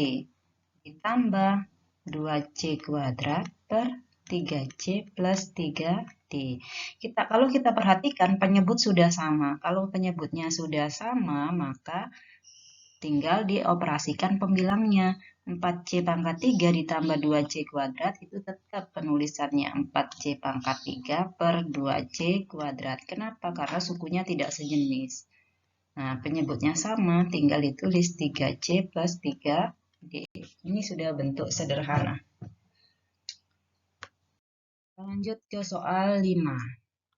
ditambah 2C kuadrat per 3C plus 3D. Kalau kita perhatikan penyebut sudah sama. Kalau penyebutnya sudah sama, maka tinggal dioperasikan pembilangnya. 4C pangkat 3 ditambah 2C kuadrat itu tetap penulisannya 4C pangkat 3 per 2C kuadrat. Kenapa? Karena sukunya tidak sejenis. Nah, penyebutnya sama, tinggal ditulis 3C plus 3D. Ini sudah bentuk sederhana. Lanjut ke soal 5.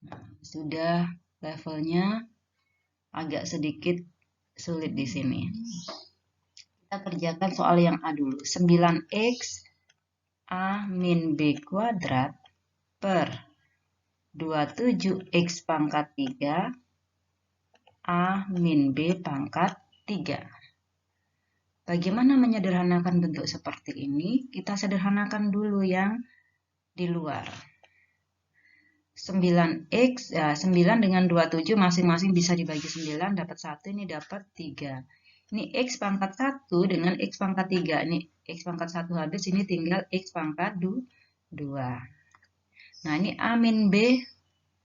Nah, sudah levelnya agak sedikit sulit di sini. Kita kerjakan soal yang A dulu. 9X A min B kuadrat per 27X pangkat 3 A min B pangkat 3. Bagaimana menyederhanakan bentuk seperti ini? Kita sederhanakan dulu yang di luar. 9X, 9 dengan 27 masing-masing bisa dibagi 9, dapat 1, ini dapat 3. Ini X pangkat 1 dengan X pangkat 3. Ini X pangkat 1 habis, ini tinggal X pangkat 2. Nah, ini A min B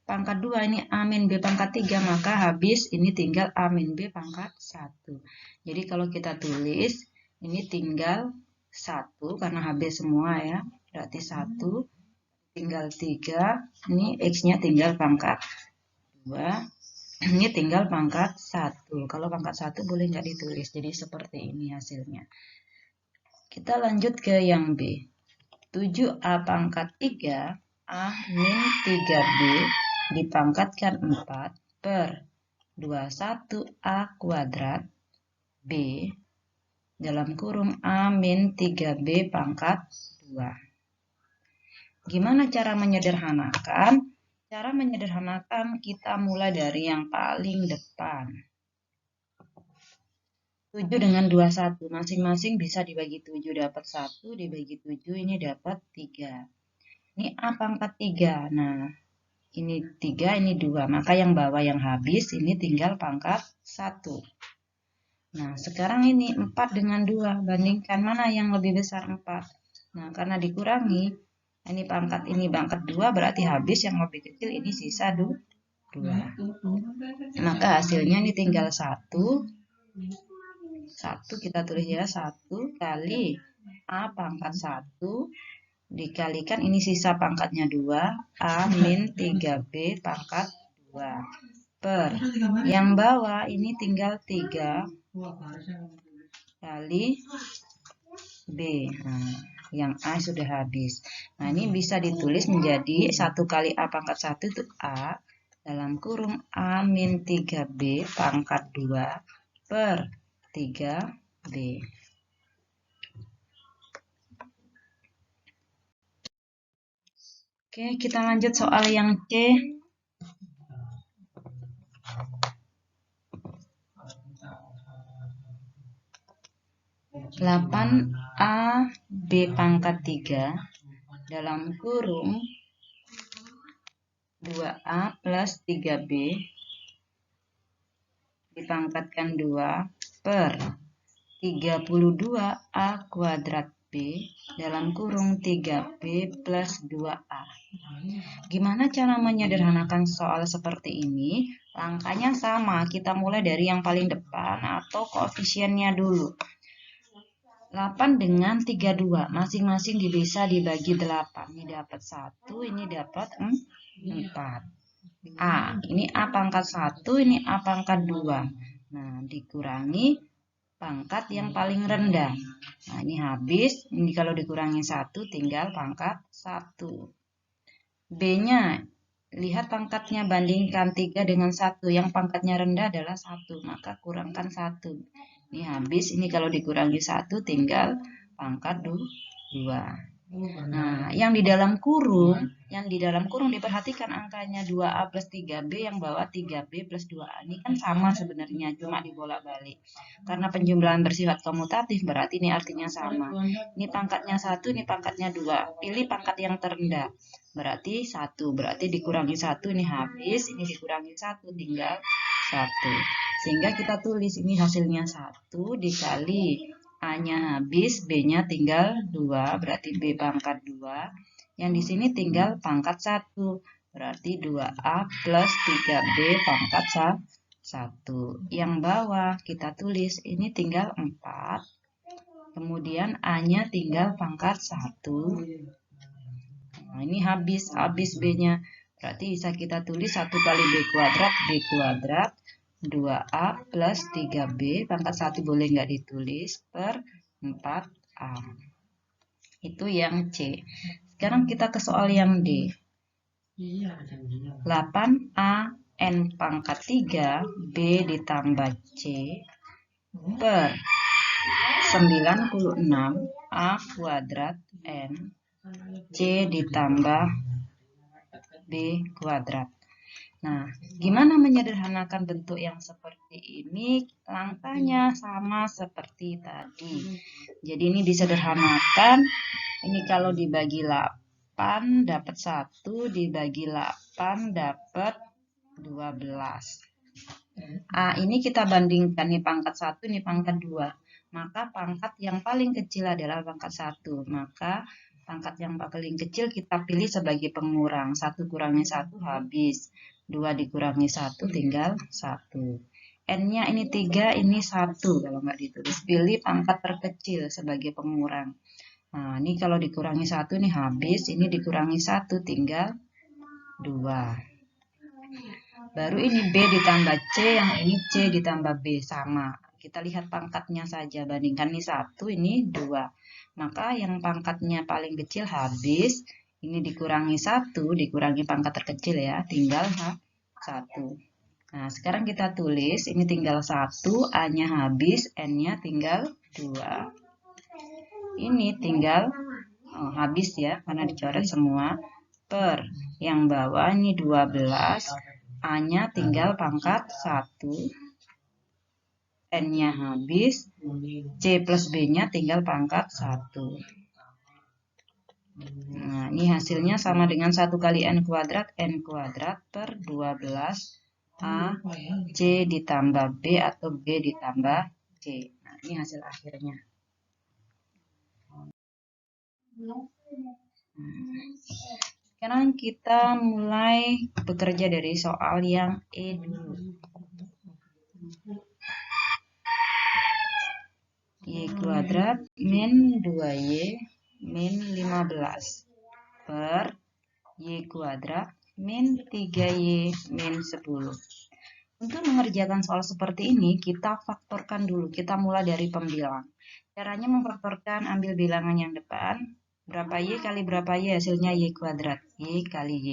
pangkat 2, ini A min B pangkat 3, maka habis, ini tinggal A min B pangkat 1. Jadi kalau kita tulis, ini tinggal 1, karena habis semua ya, berarti 1, tinggal 3, ini X-nya tinggal pangkat 2. Ini tinggal pangkat 1. Kalau pangkat 1 boleh nggak ditulis. Jadi seperti ini hasilnya. Kita lanjut ke yang B. 7A pangkat 3 A min 3B dipangkatkan 4 per 21A kuadrat B dalam kurung A min 3B pangkat 2. Gimana cara menyederhanakan? Cara menyederhanakan kita mulai dari yang paling depan. 7 dengan 21 masing-masing bisa dibagi 7 dapat 1, dibagi 7 ini dapat 3. Ini A pangkat 3. Nah, ini 3, ini 2. Maka yang bawah yang habis ini tinggal pangkat 1. Nah, sekarang ini 4 dengan 2. Bandingkan mana yang lebih besar 4. Nah, karena dikurangi ini pangkat 2 berarti habis, yang lebih kecil ini sisa 2. Maka hasilnya ini tinggal 1 kita tulis ya, 1 kali A pangkat 1 dikalikan ini sisa pangkatnya 2 A min 3B pangkat 2 per yang bawah ini tinggal 3 kali B. Nah, yang A sudah habis. Nah, ini bisa ditulis menjadi 1 kali A pangkat 1 itu A dalam kurung A min 3B pangkat 2 per 3B. Oke, kita lanjut soal yang C. Delapan A B pangkat 3 dalam kurung 2A plus 3B dipangkatkan 2 per 32A kuadrat B dalam kurung 3B plus 2A. Gimana cara menyederhanakan soal seperti ini? Langkahnya sama, kita mulai dari yang paling depan atau koefisiennya dulu. 8 dengan 32, masing-masing bisa dibagi 8. Ini dapat 1, ini dapat 4. A, ini A pangkat 1, ini A pangkat 2. Nah, dikurangi pangkat yang paling rendah. Nah, ini habis, ini kalau dikurangi 1, tinggal pangkat 1. B-nya, lihat pangkatnya, bandingkan 3 dengan 1. Yang pangkatnya rendah adalah 1, maka kurangkan 1. Ini habis, ini kalau dikurangi 1 tinggal pangkat 2. Nah, yang di dalam kurung diperhatikan angkanya 2A plus 3B, yang bawah 3B plus 2A. Ini kan sama sebenarnya, cuma dibolak-balik. Karena penjumlahan bersifat komutatif, berarti ini artinya sama. Ini pangkatnya 1, ini pangkatnya 2. Pilih pangkat yang terendah. Berarti 1, berarti dikurangi 1, ini habis, ini dikurangi 1, tinggal 1. Sehingga kita tulis ini hasilnya 1 dikali A-nya habis, B-nya tinggal 2, berarti B pangkat 2. Yang di sini tinggal pangkat 1, berarti 2A plus 3B pangkat 1. Yang bawah kita tulis ini tinggal 4. Kemudian A-nya tinggal pangkat 1. Nah, ini habis B-nya. Berarti bisa kita tulis 1 kali B kuadrat 2A plus 3B pangkat 1 boleh nggak ditulis per 4A. Itu yang C. Sekarang kita ke soal yang D. 8A N pangkat 3 B ditambah C per 96 A kuadrat N C ditambah B kuadrat. Nah, gimana menyederhanakan bentuk yang seperti ini? Langkahnya sama seperti tadi. Jadi ini disederhanakan. Ini kalau dibagi 8 dapat 1, dibagi 8 dapat 12. Ini kita bandingkan, ini pangkat 1, ini pangkat 2. Maka pangkat yang paling kecil adalah pangkat 1. Maka pangkat yang paling kecil kita pilih sebagai pengurang. 1 kurangi 1 habis. 2 dikurangi 1 tinggal 1. N-nya ini 3, ini 1. Kalau nggak ditulis, pilih pangkat terkecil sebagai pengurang. Nah, ini kalau dikurangi 1 ini habis, ini dikurangi 1 tinggal 2. Baru ini B ditambah C, yang ini C ditambah B, sama. Kita lihat pangkatnya saja, bandingkan ini 1, ini 2. Maka yang pangkatnya paling kecil habis, ini dikurangi 1, dikurangi pangkat terkecil ya, tinggal 1. Nah, sekarang kita tulis, ini tinggal 1, A-nya habis, N-nya tinggal 2. Ini tinggal habis ya, karena dicoret semua, per yang bawah ini 12, A-nya tinggal pangkat 1, N-nya habis, C plus B-nya tinggal pangkat 1. Nah, ini hasilnya sama dengan 1 kali N kuadrat per 12 A C ditambah B atau B ditambah C. Nah, ini hasil akhirnya. Sekarang kita mulai bekerja dari soal yang E dulu. Y kuadrat min 2Y min 15 per Y kuadrat min 3Y min 10. Untuk mengerjakan soal seperti ini, kita faktorkan dulu. Kita mulai dari pembilang. Caranya memfaktorkan, ambil bilangan yang depan. Berapa Y kali berapa Y, hasilnya Y kuadrat. Y kali Y.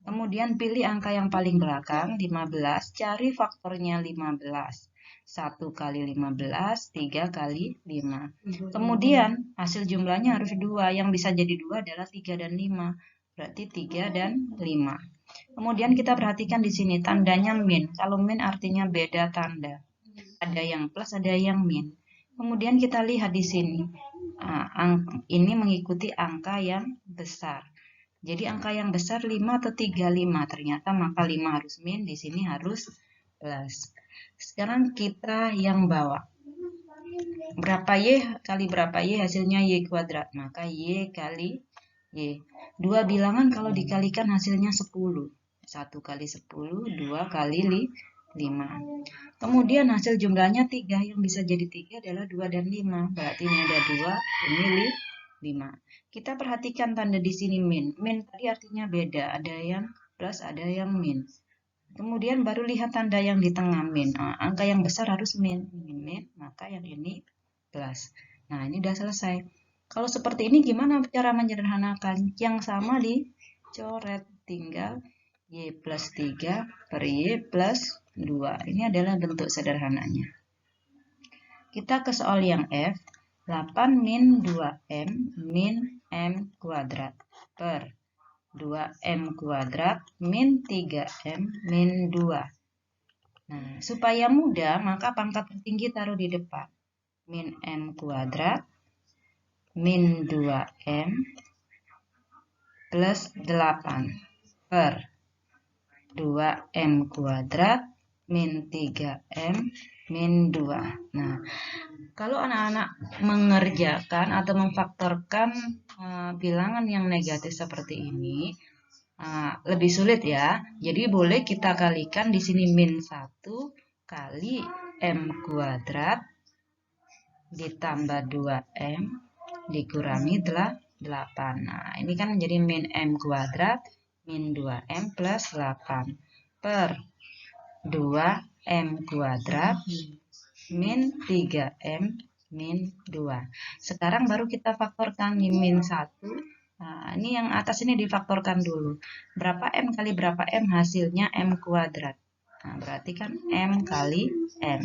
Kemudian pilih angka yang paling belakang, 15. Cari faktornya 15. 1 kali 15, 3 kali 5. Kemudian hasil jumlahnya harus 2. Yang bisa jadi 2 adalah 3 dan 5. Berarti 3 dan 5. Kemudian kita perhatikan di sini tandanya min. Kalau min artinya beda tanda. Ada yang plus, ada yang min. Kemudian kita lihat di sini. Ini mengikuti angka yang besar. Jadi angka yang besar 5 atau 35. Ternyata maka 5 harus min, di sini harus plus. Sekarang kita yang bawah. Berapa Y kali berapa Y, hasilnya Y kuadrat. Maka Y kali Y. Dua bilangan kalau dikalikan hasilnya 10. 1 kali 10, 2 kali 5. Kemudian hasil jumlahnya 3. Yang bisa jadi 3 adalah 2 dan 5. Berarti ini ada 2, ini 5. Kita perhatikan tanda di sini min. Min tadi artinya beda. Ada yang plus, ada yang min. Kemudian baru lihat tanda yang di tengah min. Angka yang besar harus min. Min, maka yang ini plus. Nah, ini udah selesai. Kalau seperti ini gimana cara menyederhanakan? Yang sama dicoret. Tinggal Y plus 3 per Y plus 2. Ini adalah bentuk sederhananya. Kita ke soal yang F. 8 min 2M min M kuadrat per 2M kuadrat min 3M min 2. Nah, supaya mudah, maka pangkat tertinggi taruh di depan. Min M kuadrat min 2M plus 8 per 2M kuadrat min 3M min 2. Nah, kalau anak-anak mengerjakan atau memfaktorkan bilangan yang negatif seperti ini, lebih sulit ya. Jadi boleh kita kalikan di sini min 1 kali M kuadrat ditambah 2M dikurangi 8. Nah, ini kan menjadi min M kuadrat min 2M plus 8 per 2M kuadrat min 3M min 2. Sekarang baru kita faktorkan min 1. Nah, ini yang atas ini difaktorkan dulu. Berapa M kali berapa M? Hasilnya M kuadrat. Nah, berarti kan M kali M.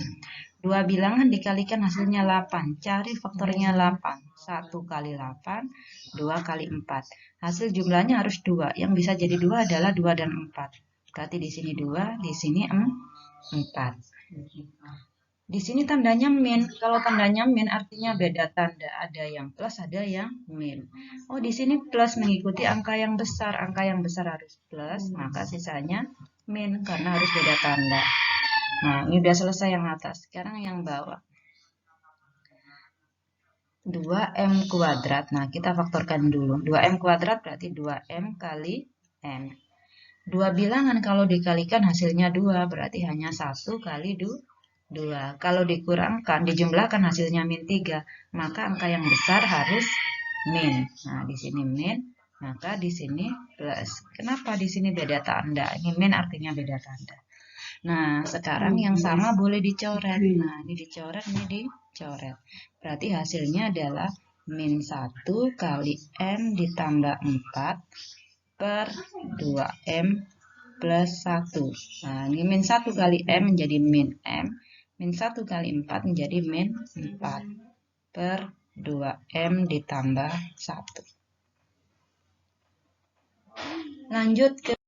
2 bilangan dikalikan hasilnya 8. Cari faktornya 8. 1 kali 8, 2 kali 4. Hasil jumlahnya harus 2. Yang bisa jadi 2 adalah 2 dan 4. Berarti di sini 2, di sini 4. Di sini tandanya min. Kalau tandanya min artinya beda tanda. Ada yang plus, ada yang min. Oh, di sini plus mengikuti angka yang besar. Angka yang besar harus plus, maka sisanya min karena harus beda tanda. Nah, ini udah selesai yang atas. Sekarang yang bawah. 2M kuadrat. Nah, kita faktorkan dulu. 2M kuadrat berarti 2M kali M. 2 bilangan kalau dikalikan hasilnya 2, berarti hanya 1 kali 2. Kalau dikurangkan, dijumlahkan hasilnya min 3, maka angka yang besar harus min. Nah, di sini min, maka di sini plus. Kenapa di sini beda tanda? Ini min artinya beda tanda. Nah, sekarang yang sama boleh dicoret. Nah, ini dicoret, ini dicoret. Berarti hasilnya adalah min 1 kali M ditambah 4 per 2M plus 1. Nah, ini min 1 kali M menjadi min M. Min 1 kali 4 menjadi min 4 per 2M ditambah 1. Lanjut ke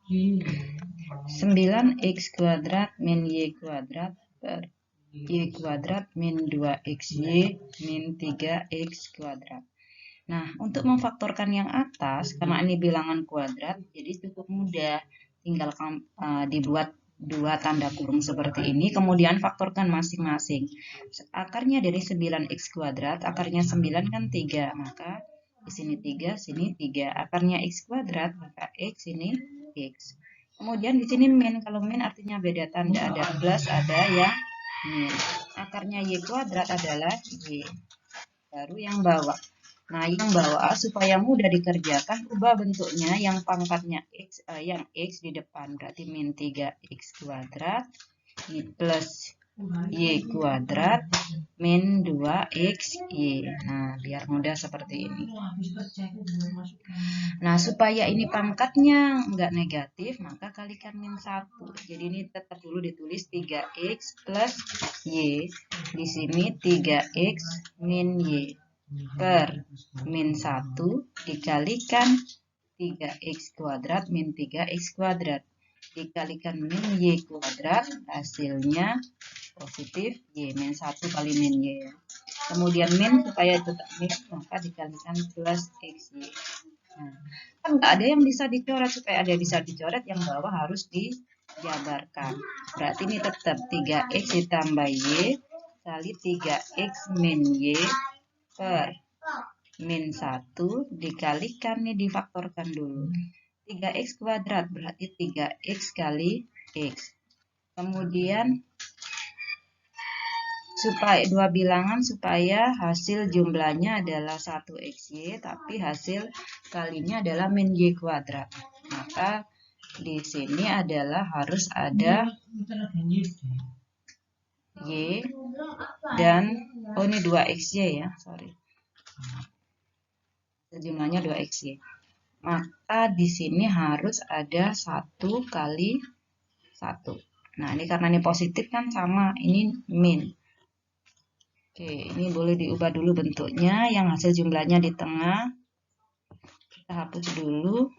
9x kuadrat min y kuadrat per y kuadrat min 2xy min 3x kuadrat. Nah, untuk memfaktorkan yang atas, karena ini bilangan kuadrat, jadi cukup mudah. Tinggal dibuat 2 tanda kurung seperti ini, kemudian faktorkan masing-masing. Akarnya dari 9x kuadrat, akarnya 9 kan 3, maka di sini 3, sini 3. Akarnya x kuadrat, maka x ini x. Kemudian di sini min, kalau min artinya beda tanda, ada plus, ada yang min. Akarnya y kuadrat adalah y. Baru yang bawah. Nah, yang bawah supaya mudah dikerjakan, ubah bentuknya yang pangkatnya x, yang x di depan, berarti min 3x kuadrat plus y kuadrat min 2xy. Nah, biar mudah seperti ini. Nah, supaya ini pangkatnya enggak negatif, maka kalikan min 1. Jadi ini tetap dulu ditulis 3x plus y. Di sini 3x min y per min 1 dikalikan 3x kuadrat min 3x kuadrat dikalikan min y kuadrat, hasilnya positif y, min 1 kali min y. Kemudian min, supaya tetap min, maka dikalikan plus xy. Nah, kan nggak ada yang bisa dicoret. Supaya ada yang bisa dicoret, yang bawah harus dijabarkan. Berarti ini tetap 3x ditambah y kali 3x min y per min 1 dikalikan, nih difaktorkan dulu. 3x kuadrat berarti 3x kali x. Kemudian supaya 2 bilangan supaya hasil jumlahnya adalah 1xy, tapi hasil kalinya adalah min y kuadrat. Maka di sini adalah harus ada y dan ini 2xy ya, sorry. Jumlahnya 2xy. Maka di sini harus ada 1 kali 1. Nah, ini karena ini positif kan sama, ini min. Oke, ini boleh diubah dulu bentuknya, yang hasil jumlahnya di tengah. Kita hapus dulu.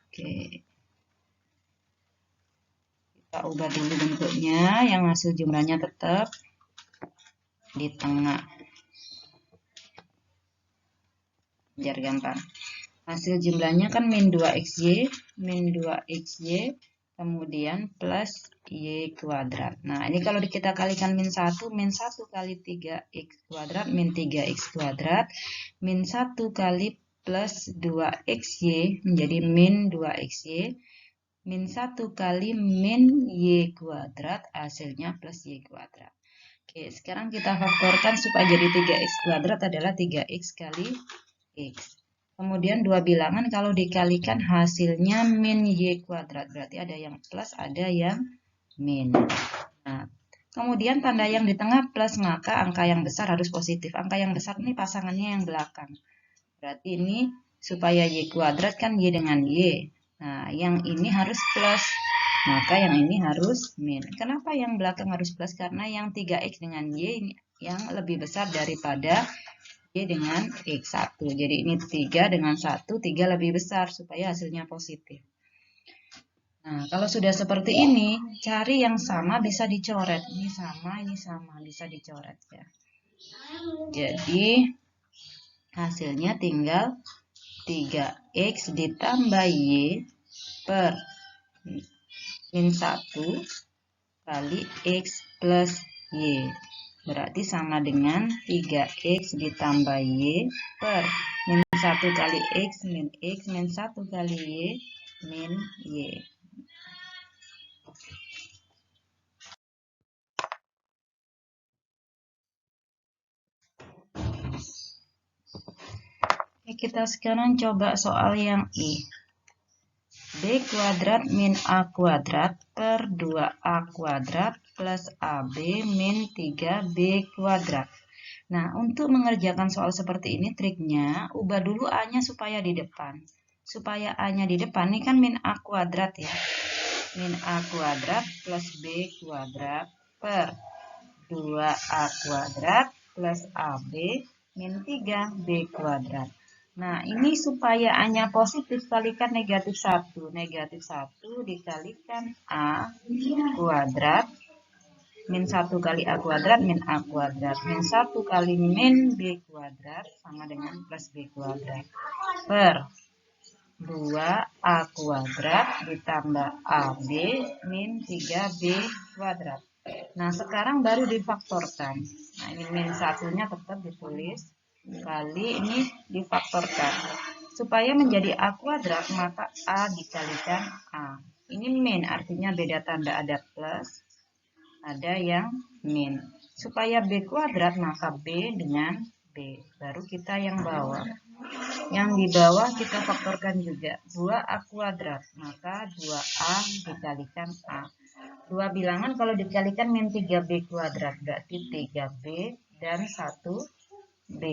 Oke. Kita ubah dulu bentuknya, yang hasil jumlahnya tetap di tengah. Biar gampang. Hasil jumlahnya kan min 2xy, kemudian plus y kuadrat. Nah, ini kalau kita kalikan min 1 kali 3x kuadrat, min 3x kuadrat, min 1 kali plus 2xy menjadi min 2xy, min 1 kali min y kuadrat, hasilnya plus y kuadrat. Oke, sekarang kita faktorkan supaya jadi 3x kuadrat adalah 3x kali x. Kemudian dua bilangan kalau dikalikan hasilnya min y kuadrat. Berarti ada yang plus, ada yang min. Nah, kemudian tanda yang di tengah plus, maka angka yang besar harus positif. Angka yang besar ini pasangannya yang belakang. Berarti ini supaya y kuadrat kan y dengan y. Nah, yang ini harus plus. Maka yang ini harus min. Kenapa yang belakang harus plus? Karena yang 3x dengan y yang lebih besar daripada y dengan x1. Jadi ini 3 dengan 1, 3 lebih besar supaya hasilnya positif. Nah, kalau sudah seperti ini, cari yang sama bisa dicoret. Ini sama, bisa dicoret ya. Jadi hasilnya tinggal 3x ditambah y per min 1 kali x plus y. Berarti sama dengan 3x ditambah y per min 1 kali x min 1 kali y min y. Oke, kita sekarang coba soal yang I. B kuadrat min A kuadrat per 2A kuadrat plus AB min 3B kuadrat. Nah, untuk mengerjakan soal seperti ini, triknya, ubah dulu A-nya supaya di depan. Supaya A-nya di depan, ini kan min A kuadrat ya. Min A kuadrat plus B kuadrat per 2A kuadrat plus AB min 3B kuadrat. Nah, ini supaya A-nya positif, kalikan negatif 1. Negatif 1 dikalikan A kuadrat min 1 kali A kuadrat min A kuadrat. Min 1 kali min B kuadrat sama dengan plus B kuadrat. Per 2A kuadrat ditambah AB min 3B kuadrat. Nah, sekarang baru difaktorkan. Nah, ini min 1-nya tetap ditulis. Kali ini difaktorkan. Supaya menjadi A kuadrat, maka A dikalikan A. Ini min, artinya beda tanda, ada plus, ada yang min. Supaya B kuadrat, maka B dengan B. Baru kita yang bawah. Yang di bawah kita faktorkan juga. 2A kuadrat, maka 2A dikalikan A. Dua bilangan kalau dikalikan min 3B kuadrat. Berarti 3B dan 1B.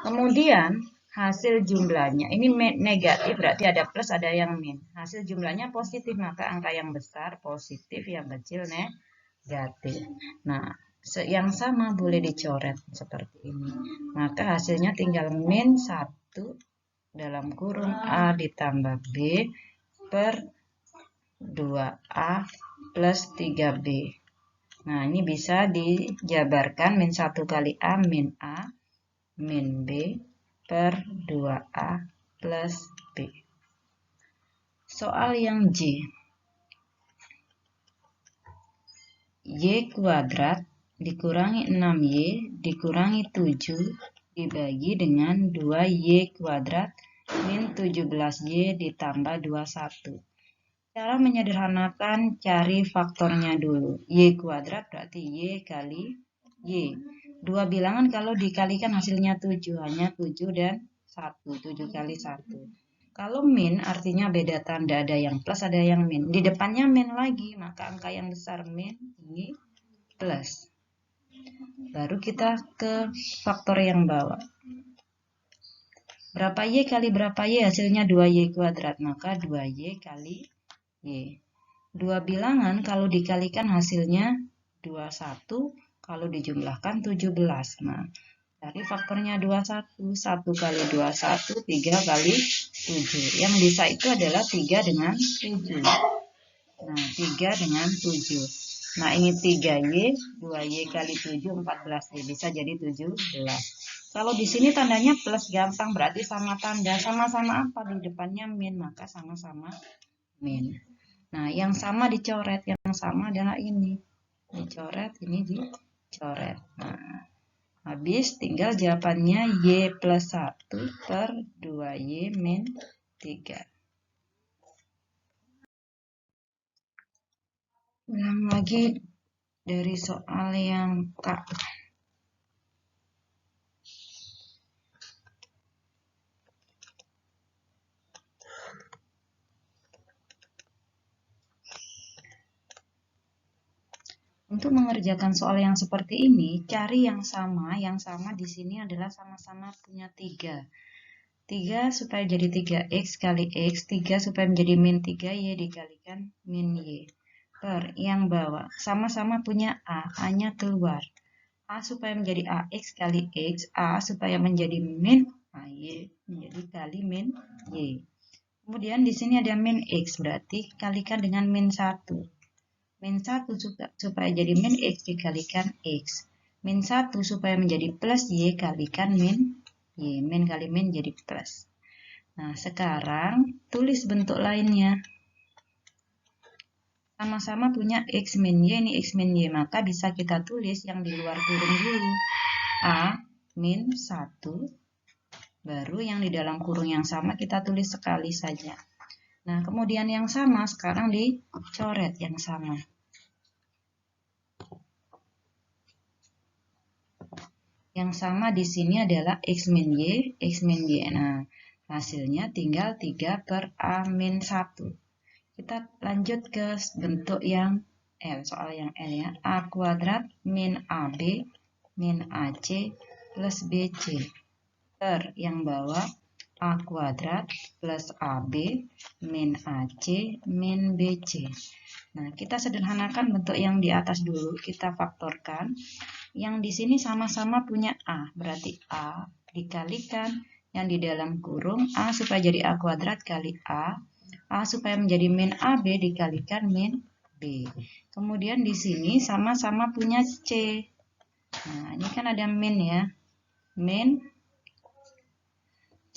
Kemudian hasil jumlahnya. Ini negatif, berarti ada plus, ada yang min. Hasil jumlahnya positif, maka angka yang besar positif, yang kecil negatif. Nah, yang sama boleh dicoret seperti ini. Maka hasilnya tinggal min 1 dalam kurung A ditambah B per 2A plus 3B. Nah, ini bisa dijabarkan min 1 kali A min B per 2A plus B. Soal yang J. Y kuadrat dikurangi 6Y dikurangi 7 dibagi dengan 2Y kuadrat min 17Y ditambah 21. Cara menyederhanakan, cari faktornya dulu. Y kuadrat berarti Y kali Y. Dua bilangan kalau dikalikan hasilnya 7. Hanya 7 dan 1. 7 kali 1. Kalau min artinya beda tanda. Ada yang plus, ada yang min. Di depannya min lagi. Maka angka yang besar min, ini plus. Baru kita ke faktor yang bawah. Berapa Y kali berapa Y? Hasilnya 2Y kuadrat. Maka 2Y kali Y. Dua bilangan kalau dikalikan hasilnya 21, kalau dijumlahkan 17. Nah, dari faktornya 21, 1 kali 21, 3 kali 7. Yang bisa itu adalah 3 dengan 7. Nah, 3 dengan 7. Nah, ini 3Y, 2Y kali 7, 14Y. Bisa jadi 17. Kalau di sini tandanya plus gampang, berarti sama tanda. Sama-sama apa? Di depannya min, maka sama-sama min. Nah, yang sama dicoret. Yang sama adalah ini. Dicoret, ini dicoret. Nah, habis tinggal jawabannya Y plus 1 per 2Y min 3. Ulang lagi dari soal yang K. Untuk mengerjakan soal yang seperti ini, cari yang sama. Yang sama di sini adalah sama-sama punya 3. 3 supaya jadi 3X kali X, 3 supaya menjadi min 3Y dikalikan min Y. Per yang bawah, sama-sama punya A, A-nya keluar. A supaya menjadi AX kali X, A supaya menjadi min AY, menjadi kali min Y. Kemudian di sini ada min X, berarti kalikan dengan min 1. Min 1 supaya jadi min X dikalikan X. Min 1 supaya menjadi plus Y kalikan min Y. Min kali min jadi plus. Nah, sekarang tulis bentuk lainnya. Sama-sama punya X min Y, ini X min Y. Maka bisa kita tulis yang di luar kurung dulu. A min 1. Baru yang di dalam kurung yang sama kita tulis sekali saja. Nah, kemudian yang sama sekarang dicoret yang sama. Yang sama di sini adalah X min Y, X min Y. Nah, hasilnya tinggal 3 per A min 1. Kita lanjut ke bentuk yang L, soal yang L ya. A kuadrat min AB min AC plus BC. Per yang bawah A kuadrat plus AB min AC min BC. Nah, kita sederhanakan bentuk yang di atas dulu, kita faktorkan. Yang di sini sama-sama punya A, berarti A dikalikan yang di dalam kurung A supaya jadi A kuadrat kali A supaya menjadi min AB dikalikan min B. Kemudian di sini sama-sama punya C. Nah, ini kan ada min ya. Min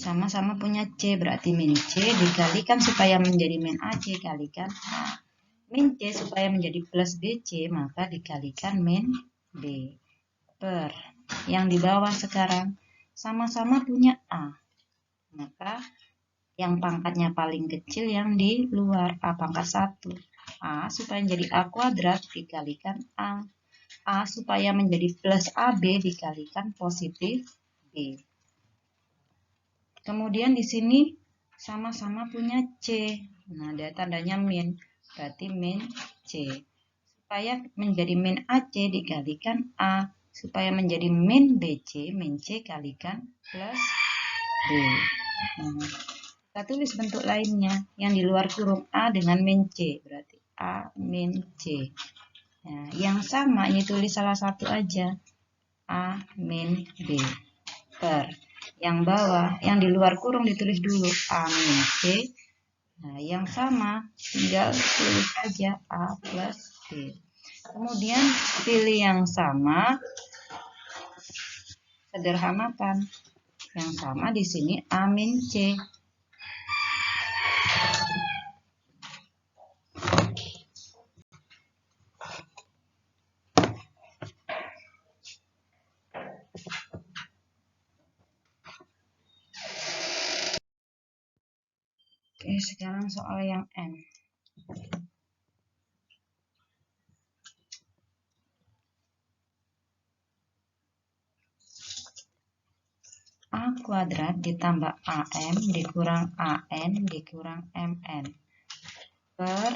sama-sama punya C, berarti min C dikalikan supaya menjadi min AC kalikan A. Min C supaya menjadi plus BC, maka dikalikan min B. Per yang di bawah sekarang sama-sama punya A, maka yang pangkatnya paling kecil yang di luar A pangkat 1. A supaya menjadi A kuadrat dikalikan A supaya menjadi plus AB dikalikan positif B. Kemudian di sini sama-sama punya C, nah ada tandanya min, berarti min C. Supaya menjadi min AC dikalikan A supaya menjadi min BC, min C kalikan plus B. Kita tulis bentuk lainnya yang di luar kurung A dengan min C, berarti A min C. Nah, yang sama ini tulis salah satu aja, A min B. Per yang bawah, yang di luar kurung ditulis dulu A min C. Nah, yang sama tinggal tulis aja A plus B. Kemudian pilih yang sama, sederhanakan. Yang sama di sini A min C. Oke, sekarang soal yang N. A kuadrat ditambah AM dikurang AN dikurang MN per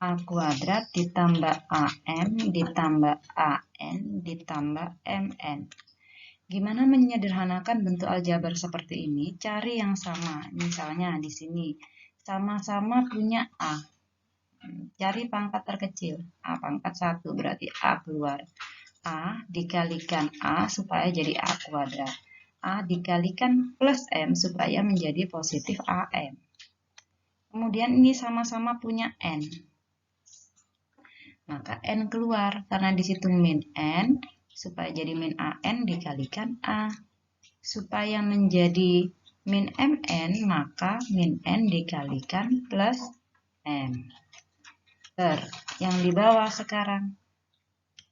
A kuadrat ditambah AM ditambah AN ditambah MN. Gimana menyederhanakan bentuk aljabar seperti ini? Cari yang sama. Misalnya di sini sama-sama punya A. Cari pangkat terkecil. A pangkat 1 berarti A keluar. A dikalikan A supaya jadi A kuadrat. A dikalikan plus M supaya menjadi positif AM. Kemudian ini sama-sama punya N. Maka N keluar karena di situ min N. Supaya jadi min AN dikalikan A. Supaya menjadi min MN, maka min N dikalikan plus M. Yang di bawah sekarang.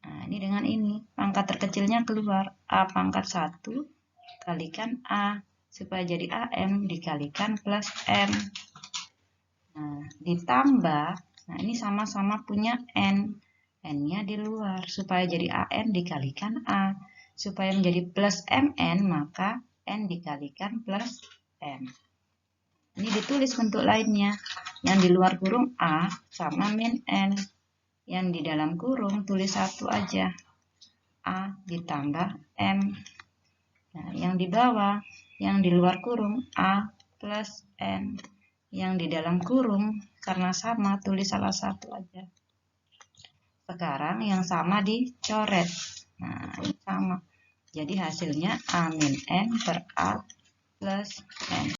Nah, ini dengan ini. Pangkat terkecilnya keluar. A pangkat 1 kalikan A. Supaya jadi AM dikalikan plus M. Nah, ditambah. Nah, ini sama-sama punya N. N-nya di luar. Supaya jadi AN dikalikan A. Supaya menjadi plus MN, maka N dikalikan plus M. Ini ditulis bentuk lainnya. Yang di luar kurung A sama min N. Yang di dalam kurung tulis 1 aja. A ditambah M. Nah, yang di bawah, yang di luar kurung A plus N. Yang di dalam kurung, karena sama, tulis salah satu aja. Sekarang yang sama dicoret. Nah, ini sama. Jadi hasilnya A min N per A plus N.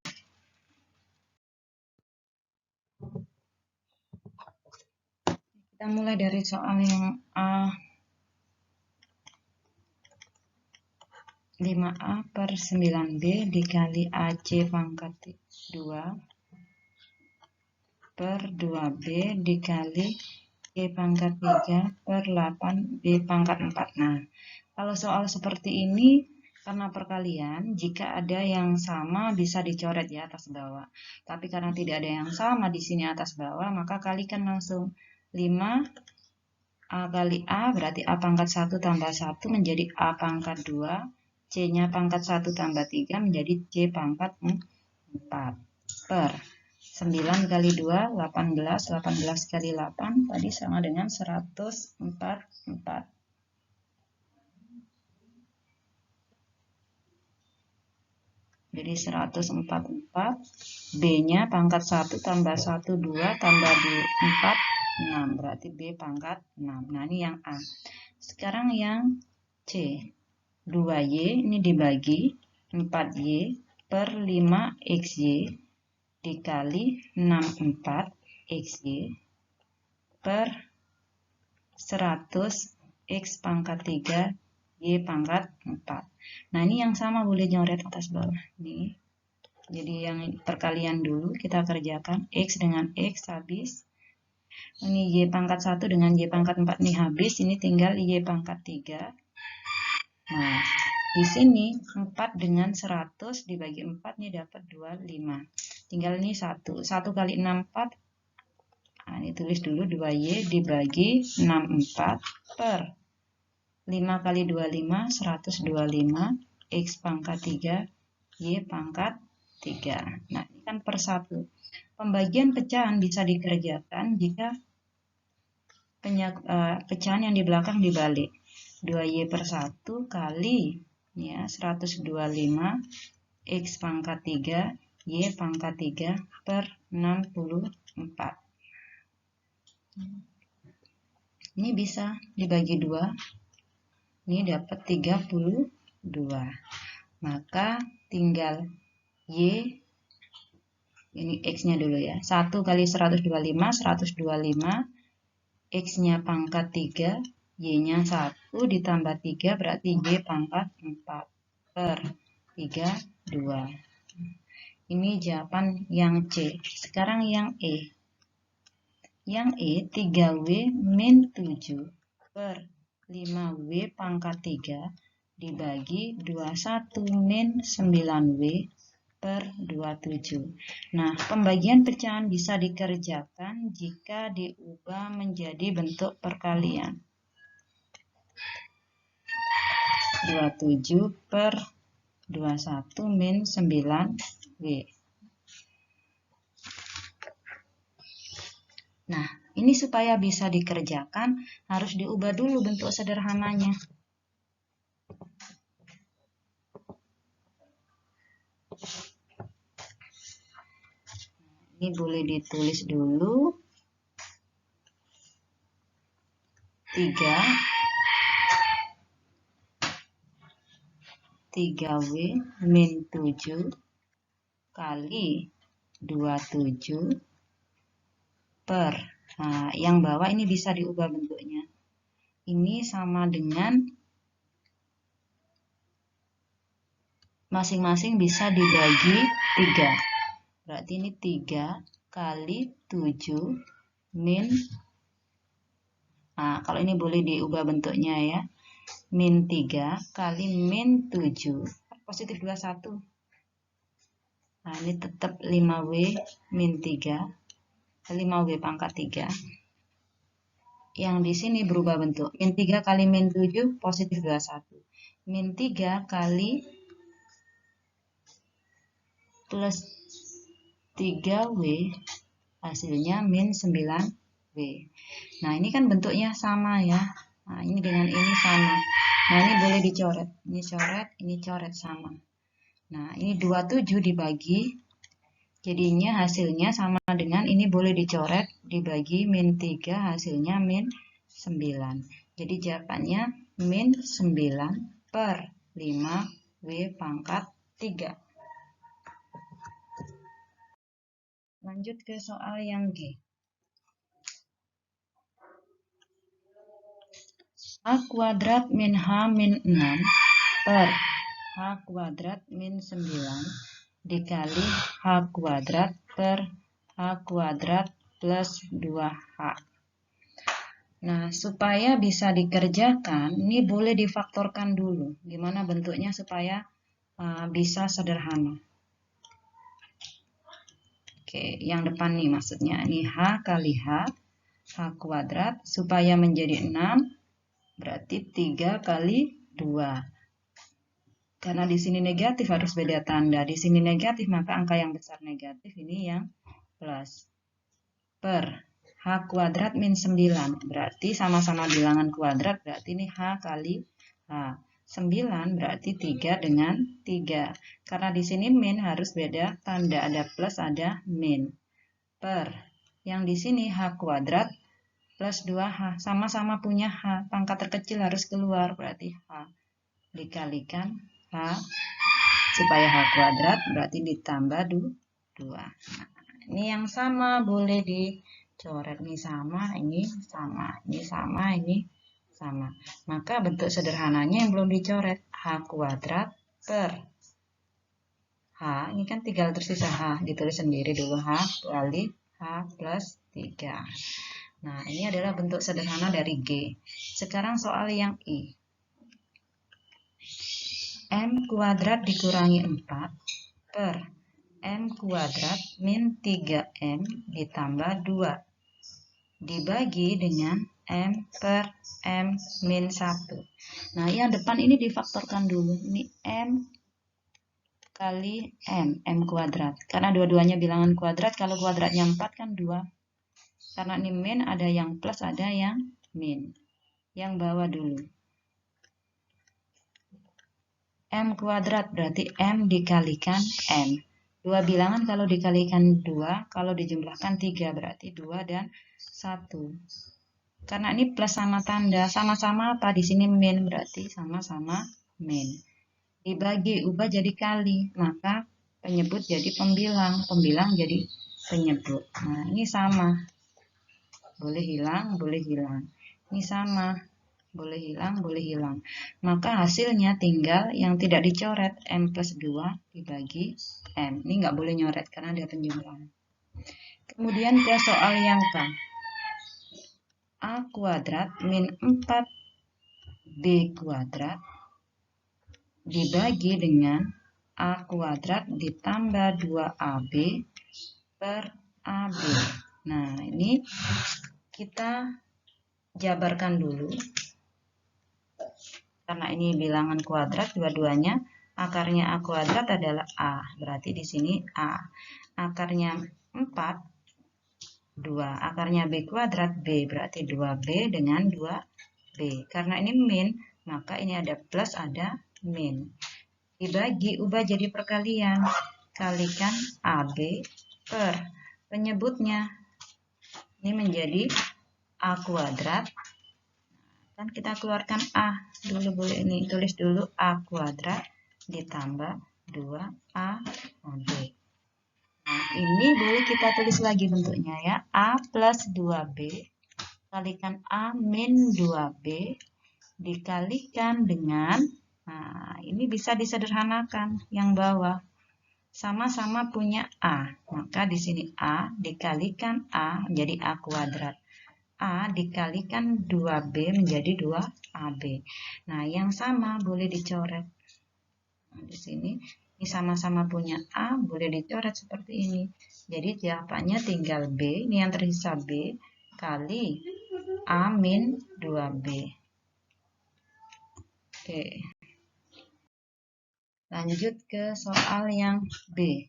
Kita mulai dari soal yang A. 5A per 9B dikali AC pangkat 2 per 2B dikali C pangkat 3 per 8B pangkat 4. Nah, kalau soal seperti ini, karena perkalian, jika ada yang sama bisa dicoret ya atas bawah. Tapi karena tidak ada yang sama di sini atas bawah, maka kalikan langsung 5A kali A berarti A pangkat 1 tambah 1 menjadi A pangkat 2. C-nya pangkat 1 tambah 3 menjadi C pangkat 4 per 9 kali 2, 18. 18 kali 8 tadi sama dengan 144. Jadi 144. B-nya pangkat 1 tambah 1, 2 tambah 4, 6. Berarti B pangkat 6. Nah, ini yang A. Sekarang yang C. 2Y ini dibagi 4Y per 5XY dikali 64XY per 100X pangkat 3 Y pangkat 4. Nah, ini yang sama boleh nyoret atas bawah. Nih. Jadi yang perkalian dulu kita kerjakan. X dengan X habis. Ini Y pangkat 1 dengan Y pangkat 4 ini habis. Ini tinggal Y pangkat 3. Nah, di sini 4 dengan 100 dibagi 4 ini dapat 25. Tinggal ini 1. 1 kali 64. Nah, ini tulis dulu 2Y dibagi 64 per 5 kali 25, 125. X pangkat 3, Y pangkat 3. Nah, ini kan per 1. Pembagian pecahan bisa dikerjakan jika pecahan yang di belakang dibalik. 2Y per 1 kali ya 125 X pangkat 3 Y pangkat 3 per 64. Ini bisa dibagi 2. Ini dapat 32. Maka tinggal Y, ini X-nya dulu ya. 1 kali 125, 125. X-nya pangkat 3. Y-nya 1 ditambah 3 berarti Y pangkat 4 per 32. Ini jawaban yang C. Sekarang yang E. Yang E 3W min 7 per 5W pangkat 3 dibagi 21 min 9W per 27. Nah, pembagian pecahan bisa dikerjakan jika diubah menjadi bentuk perkalian. 27 per 21 min 9W. Nah, ini supaya bisa dikerjakan harus diubah dulu bentuk sederhananya. Ini boleh ditulis dulu 3W min 7 kali 27 per, nah yang bawah ini bisa diubah bentuknya. Ini sama dengan masing-masing bisa dibagi 3. Berarti ini 3 kali 7 min, nah kalau ini boleh diubah bentuknya ya, min 3 kali min 7 positif 21. Nah ini tetap 5W min 3, 5W pangkat 3. Yang di sini berubah bentuk, min 3 kali min 7 positif 21, min 3 kali plus 3W hasilnya min 9W. Nah ini kan bentuknya sama ya, nah ini dengan ini sama. Nah ini boleh dicoret, ini coret sama. Nah ini 27 dibagi, jadinya hasilnya sama dengan ini boleh dicoret, dibagi min 3 hasilnya min 9. Jadi jawabannya min 9 per 5W pangkat 3. Lanjut ke soal yang G. H kuadrat min H min 6 per H kuadrat min 9 dikali H kuadrat per H kuadrat plus 2H. Nah, supaya bisa dikerjakan, ini boleh difaktorkan dulu. Gimana bentuknya supaya bisa sederhana. Oke, yang depan nih maksudnya. Ini H kali H kuadrat, supaya menjadi 6, berarti 3 kali 2. Karena di sini negatif harus beda tanda. Di sini negatif, maka angka yang besar negatif, ini yang plus. Per H kuadrat min 9, berarti sama-sama bilangan kuadrat, berarti ini H kali H. 9 berarti 3 dengan 3. Karena di sini min harus beda tanda, ada plus, ada min. Per yang di sini H kuadrat plus 2H, sama-sama punya H, pangkat terkecil harus keluar, berarti H dikalikan H, supaya H kuadrat berarti ditambah 2. Nah, ini yang sama boleh dicoret, ini sama, ini sama, ini sama, ini sama. Maka bentuk sederhananya yang belum dicoret, H kuadrat per H, ini kan tinggal tersisa H, ditulis sendiri dulu H kali H plus 3. Nah, ini adalah bentuk sederhana dari G. Sekarang soal yang I. M kuadrat dikurangi 4 per M kuadrat min 3M ditambah 2 dibagi dengan M per M min 1. Nah, yang depan ini difaktorkan dulu. Ini M kali M kuadrat. Karena dua-duanya bilangan kuadrat, kalau kuadratnya 4 kan 2. Karena ini min, ada yang plus, ada yang min. Yang bawah dulu. M kuadrat berarti M dikalikan M. Dua bilangan kalau dikalikan 2, kalau dijumlahkan 3, berarti 2 dan 1. Karena ini plus sama tanda, sama-sama apa? Di sini min, berarti sama-sama min. Dibagi, ubah jadi kali, maka penyebut jadi pembilang, pembilang jadi penyebut. Nah, ini sama. Boleh hilang, boleh hilang. Ini sama. Boleh hilang, boleh hilang. Maka hasilnya tinggal yang tidak dicoret, M plus 2 dibagi M. Ini nggak boleh nyoret karena ada penjumlahan. Kemudian ke soal yang K. A kuadrat min 4B kuadrat dibagi dengan A kuadrat ditambah 2AB per AB. Nah, ini kita jabarkan dulu. Karena ini bilangan kuadrat dua-duanya, akarnya A kuadrat adalah A. Berarti di sini A. Akarnya 4, 2. Akarnya B kuadrat B. Berarti 2B dengan 2B. Karena ini min, maka ini ada plus, ada min. dibagi, ubah jadi perkalian. Kalikan AB per penyebutnya. Ini menjadi A kuadrat. Dan kita keluarkan A dulu, boleh ini tulis dulu A kuadrat ditambah 2AB. Nah, ini boleh kita tulis lagi bentuknya ya. A plus 2B kalikan A min 2B dikalikan dengan, nah ini bisa disederhanakan yang bawah. Sama-sama punya A, maka di sini A dikalikan A menjadi A kuadrat. A dikalikan 2B menjadi 2AB. Nah, yang sama boleh dicoret. Nah, di sini ini sama-sama punya A, boleh dicoret seperti ini. Jadi jawabannya tinggal B, ini yang tersisa B, kali A min 2B. Oke. Lanjut ke soal yang B.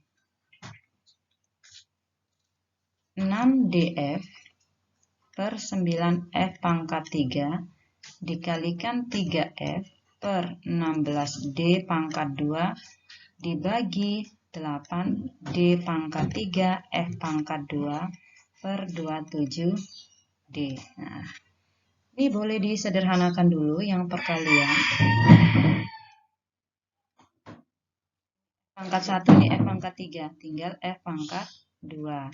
6DF per 9F pangkat 3 dikalikan 3F per 16D pangkat 2 dibagi 8D pangkat 3 F pangkat 2 per 27D. Nah, ini boleh disederhanakan dulu yang perkalian. Pangkat 1 ini F pangkat 3, tinggal F pangkat 2.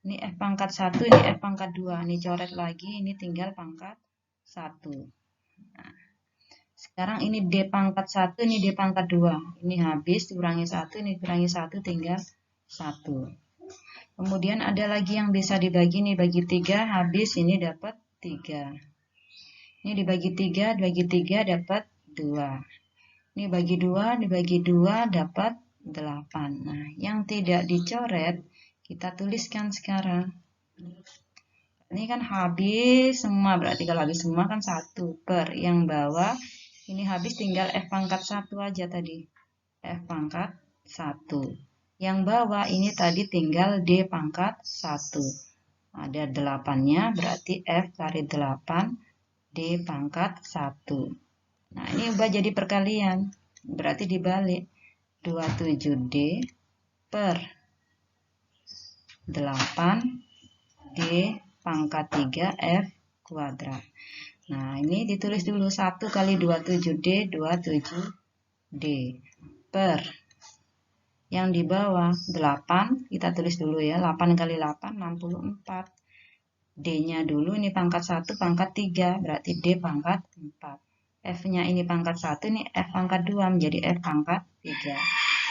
Ini F pangkat 1, ini F pangkat 2. Ini coret lagi, ini tinggal pangkat 1. Nah, sekarang ini D pangkat 1, ini D pangkat 2. Ini habis, dikurangi 1, ini dikurangi 1, tinggal 1. Kemudian ada lagi yang bisa dibagi, ini bagi 3, habis, ini dapat 3. Ini dibagi 3, dibagi 3 dapat 2. Ini bagi 2, dibagi 2 dapat 8. Nah, yang tidak dicoret, kita tuliskan sekarang. Ini kan habis semua, berarti kalau habis semua kan 1 per yang bawah. Ini habis tinggal F pangkat 1 aja tadi. F pangkat 1. Yang bawah ini tadi tinggal D pangkat 1. Ada 8-nya, berarti F kali 8 D pangkat 1. Nah, ini ubah jadi perkalian. Berarti dibalik. 27D per 8D pangkat 3 F kuadrat. Nah, ini ditulis dulu 1 kali 27D, 27D per yang di bawah 8, kita tulis dulu ya, 8 kali 8, 64. D-nya dulu, ini pangkat 1, pangkat 3, berarti D pangkat 4. F-nya ini pangkat 1, ini F pangkat 2, menjadi F pangkat 3.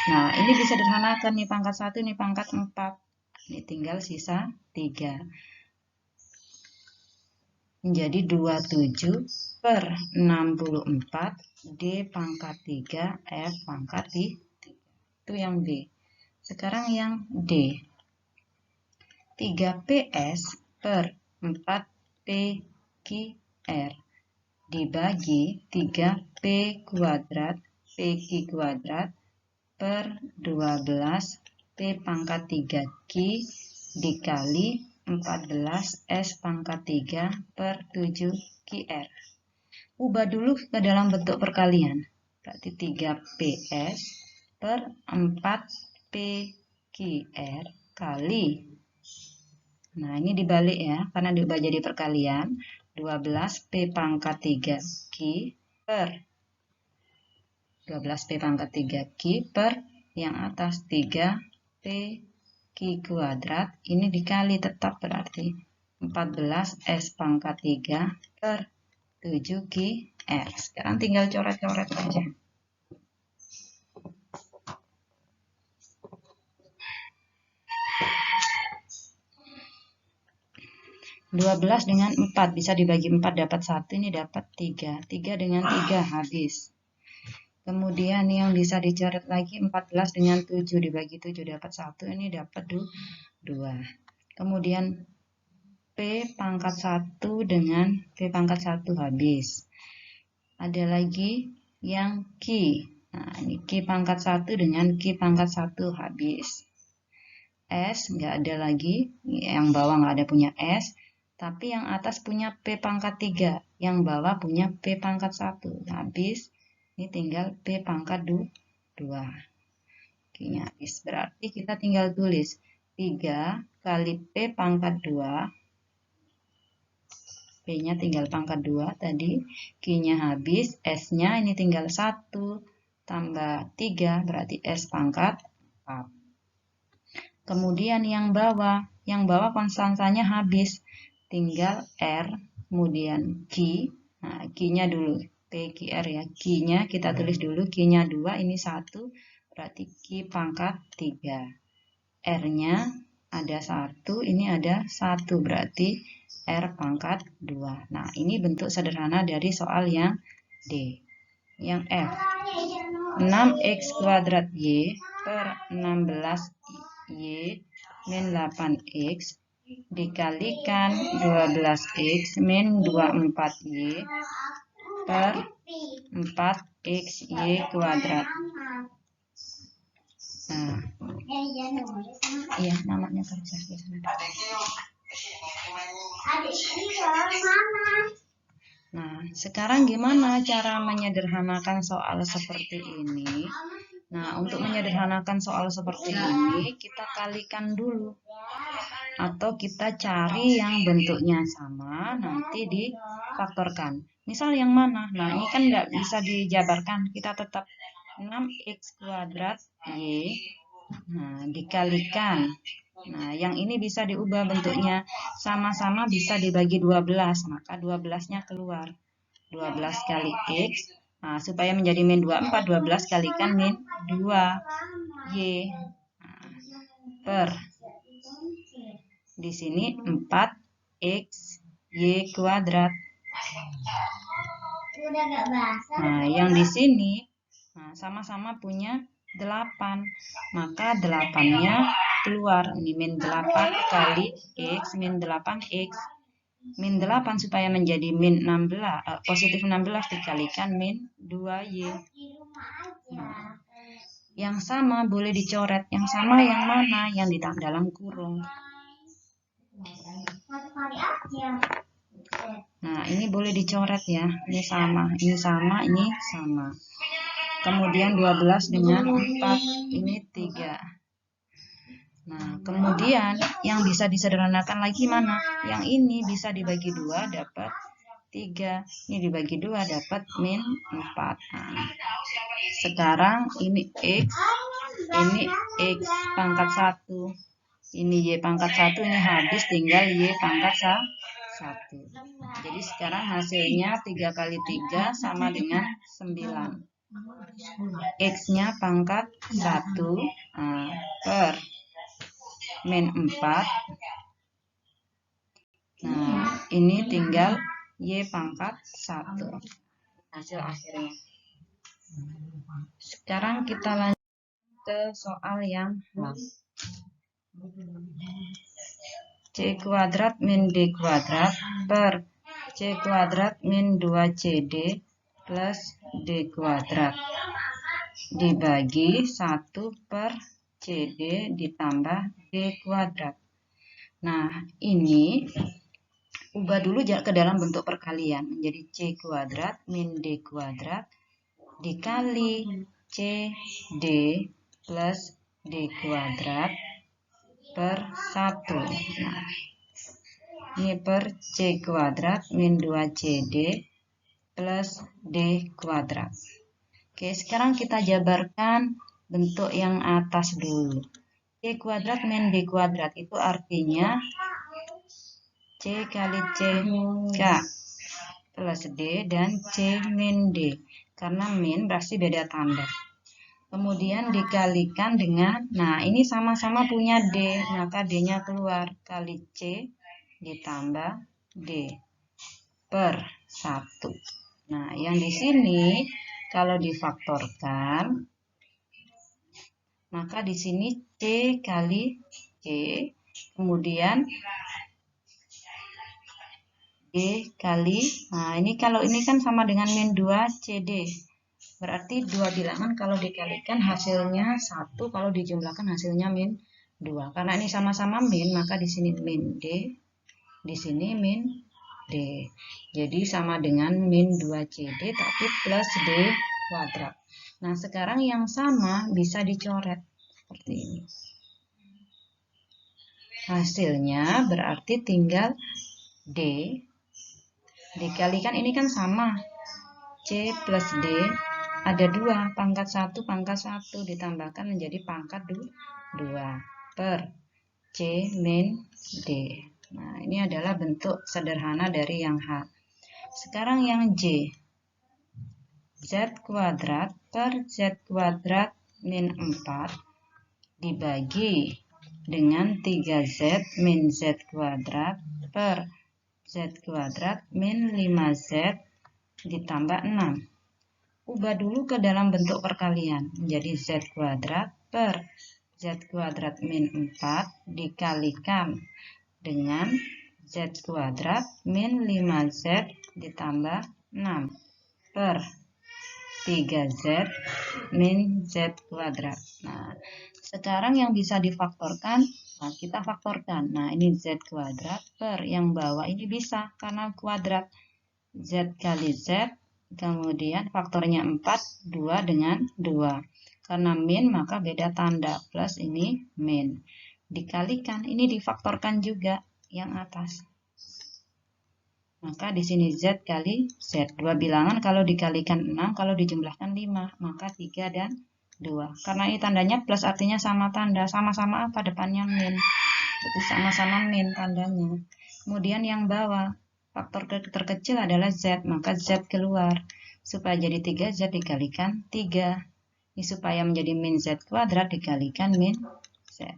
Nah, ini bisa disederhanakan, nih pangkat 1, ini pangkat 4. Ini tinggal sisa 3. Menjadi 27 per 64 D pangkat 3 F pangkat 3. Itu yang B. Sekarang yang D. 3PS per 4PQR dibagi 3P kuadrat PQ kuadrat per 12P pangkat 3Q dikali 14 S pangkat 3 per 7QR. Ubah dulu ke dalam bentuk perkalian. Berarti 3PS per 4PQR kali. Nah, ini dibalik ya, karena diubah jadi perkalian. 12P pangkat 3Q per 12P pangkat 3Q per yang atas 3P Q kuadrat, ini dikali tetap berarti 14 S pangkat 3 per 7QR. Sekarang tinggal coret-coret aja. 12 dengan 4 bisa dibagi 4 dapat 1, ini dapat 3. 3 dengan 3 habis. Kemudian yang bisa dicoret lagi 14 dengan 7 dibagi 7 dapat 1, ini dapat 2. Kemudian P pangkat 1 dengan P pangkat 1 habis. Ada lagi yang Q. Nah, ini Q pangkat 1 dengan Q pangkat 1 habis. S nggak ada lagi, yang bawah nggak ada punya S. Tapi yang atas punya P pangkat 3, yang bawah punya P pangkat 1. Habis, ini tinggal P pangkat 2. 2. Q-nya habis. Berarti kita tinggal tulis 3 kali P pangkat 2. P-nya tinggal pangkat 2 tadi. Q-nya habis. S-nya ini tinggal 1 tambah 3. Berarti S pangkat 4. Kemudian yang bawah konstantanya habis. Tinggal R. Kemudian Q. Nah, Q-nya dulu. P, Q, R ya. Q-nya kita tulis dulu. Q-nya 2. Ini 1. Berarti Q pangkat 3. R-nya ada 1. Ini ada 1. Berarti R pangkat 2. Nah, ini bentuk sederhana dari soal yang D. Yang F. 6x kuadrat Y per 16Y min 8x dikalikan 12x min 24Y per 4xY kuadrat. Nah, iya namanya kerja. Nah, sekarang gimana cara menyederhanakan soal seperti ini? Nah, untuk menyederhanakan soal seperti ini, kita kalikan dulu. Atau kita cari yang bentuknya sama, nanti difaktorkan. Misal yang mana? Nah, ini kan nggak bisa dijabarkan. Kita tetap 6x kuadrat Y. Nah, dikalikan. Nah, yang ini bisa diubah bentuknya. Sama-sama bisa dibagi 12. Maka 12-nya keluar. 12 kali X. Nah, supaya menjadi min 24, 12 kalikan min 2Y. Nah, per. Di sini 4xY kuadrat. Nah, yang di sini sama-sama punya 8. Maka 8-nya keluar. Ini min 8 kali X min 8X. Min 8 supaya menjadi min 16, positif 16 dikalikan min 2Y. Nah, yang sama boleh dicoret. Yang sama yang mana? Yang di dalam kurung. Nah, ini boleh dicoret ya. Ini sama, ini sama, ini sama. Kemudian 12 dengan 4, ini 3. Nah, kemudian yang bisa disederhanakan lagi mana? Yang ini bisa dibagi 2 dapat 3. Ini dibagi 2 dapat min 4. Nah, sekarang ini X, ini X pangkat 1. Ini Y pangkat 1, ini habis, tinggal Y pangkat 1. Jadi sekarang hasilnya 3 kali 3 sama dengan 9. X-nya pangkat 1 per min 4. Nah, ini tinggal Y pangkat 1. Hasil akhirnya. Sekarang kita lanjut ke soal yang H. C kuadrat min D kuadrat per C kuadrat min 2CD plus D kuadrat dibagi 1 per CD ditambah D kuadrat. Nah, ini ubah dulu ke dalam bentuk perkalian menjadi C kuadrat min D kuadrat dikali CD plus D kuadrat per 1. Nah, ini per C kuadrat min 2CD plus D kuadrat. Oke, sekarang kita jabarkan bentuk yang atas dulu. C kuadrat min D kuadrat itu artinya C kali CK plus D dan C min D. Karena min berarti beda tanda. Kemudian dikalikan dengan, nah ini sama-sama punya D, maka D-nya keluar. Kali C ditambah D per 1. Nah, yang di sini kalau difaktorkan, maka di sini C kali C, kemudian D kali, nah ini kalau ini kan sama dengan min 2 CD. Berarti 2 bilangan kalau dikalikan hasilnya 1, kalau dijumlahkan hasilnya min 2. Karena ini sama-sama min, maka di sini min D, di sini min D. Jadi sama dengan min 2CD tapi plus D kuadrat. Nah, sekarang yang sama bisa dicoret seperti ini. Hasilnya berarti tinggal D dikalikan, ini kan sama, C plus D, ada 2, pangkat 1 ditambahkan menjadi pangkat 2 per C min D. Nah, ini adalah bentuk sederhana dari yang H. Sekarang yang J, Z kuadrat per Z kuadrat min 4 dibagi dengan 3Z min Z kuadrat per Z kuadrat min 5Z ditambah 6. Ubah dulu ke dalam bentuk perkalian menjadi Z kuadrat per Z kuadrat min 4 dikalikan dengan Z kuadrat min 5Z ditambah 6 per 3Z min Z kuadrat. Nah, sekarang yang bisa difaktorkan, nah kita faktorkan. Nah, ini Z kuadrat per yang bawah ini bisa karena kuadrat. Z kali Z, kemudian faktornya 4, 2 dengan 2. Karena min maka beda tanda, plus ini min. Dikalikan, ini difaktorkan juga yang atas. Maka di sini Z kali Z. 2 bilangan kalau dikalikan 6, kalau dijumlahkan 5. Maka 3 dan 2. Karena ini tandanya plus artinya sama tanda. Sama-sama apa? Depannya min. Jadi sama-sama min tandanya. Kemudian yang bawah, faktor terkecil adalah Z. Maka Z keluar. Supaya jadi 3Z dikalikan 3. Ini supaya menjadi min Z kuadrat dikalikan min Z.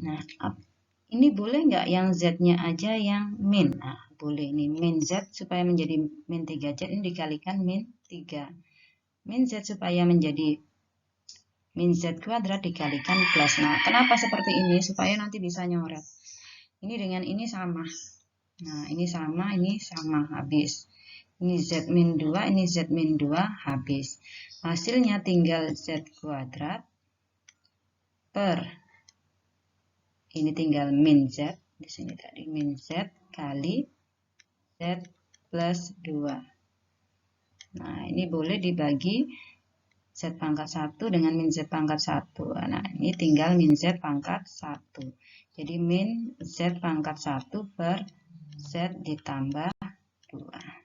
Nah, ini boleh nggak yang Z-nya aja yang min? Nah, boleh. Ini min Z supaya menjadi min 3Z, ini dikalikan min 3. Min Z supaya menjadi min Z kuadrat dikalikan plus. Nah, kenapa seperti ini? Supaya nanti bisa nyoret. Ini dengan ini sama. Nah, ini sama, habis. Ini Z min 2, ini Z min 2, habis. Hasilnya tinggal Z kuadrat per ini tinggal min Z, di sini tadi min Z kali Z plus 2. Nah, ini boleh dibagi Z pangkat 1 dengan min Z pangkat 1. Nah, ini tinggal min Z pangkat 1. Jadi min Z pangkat 1 per Z ditambah 2.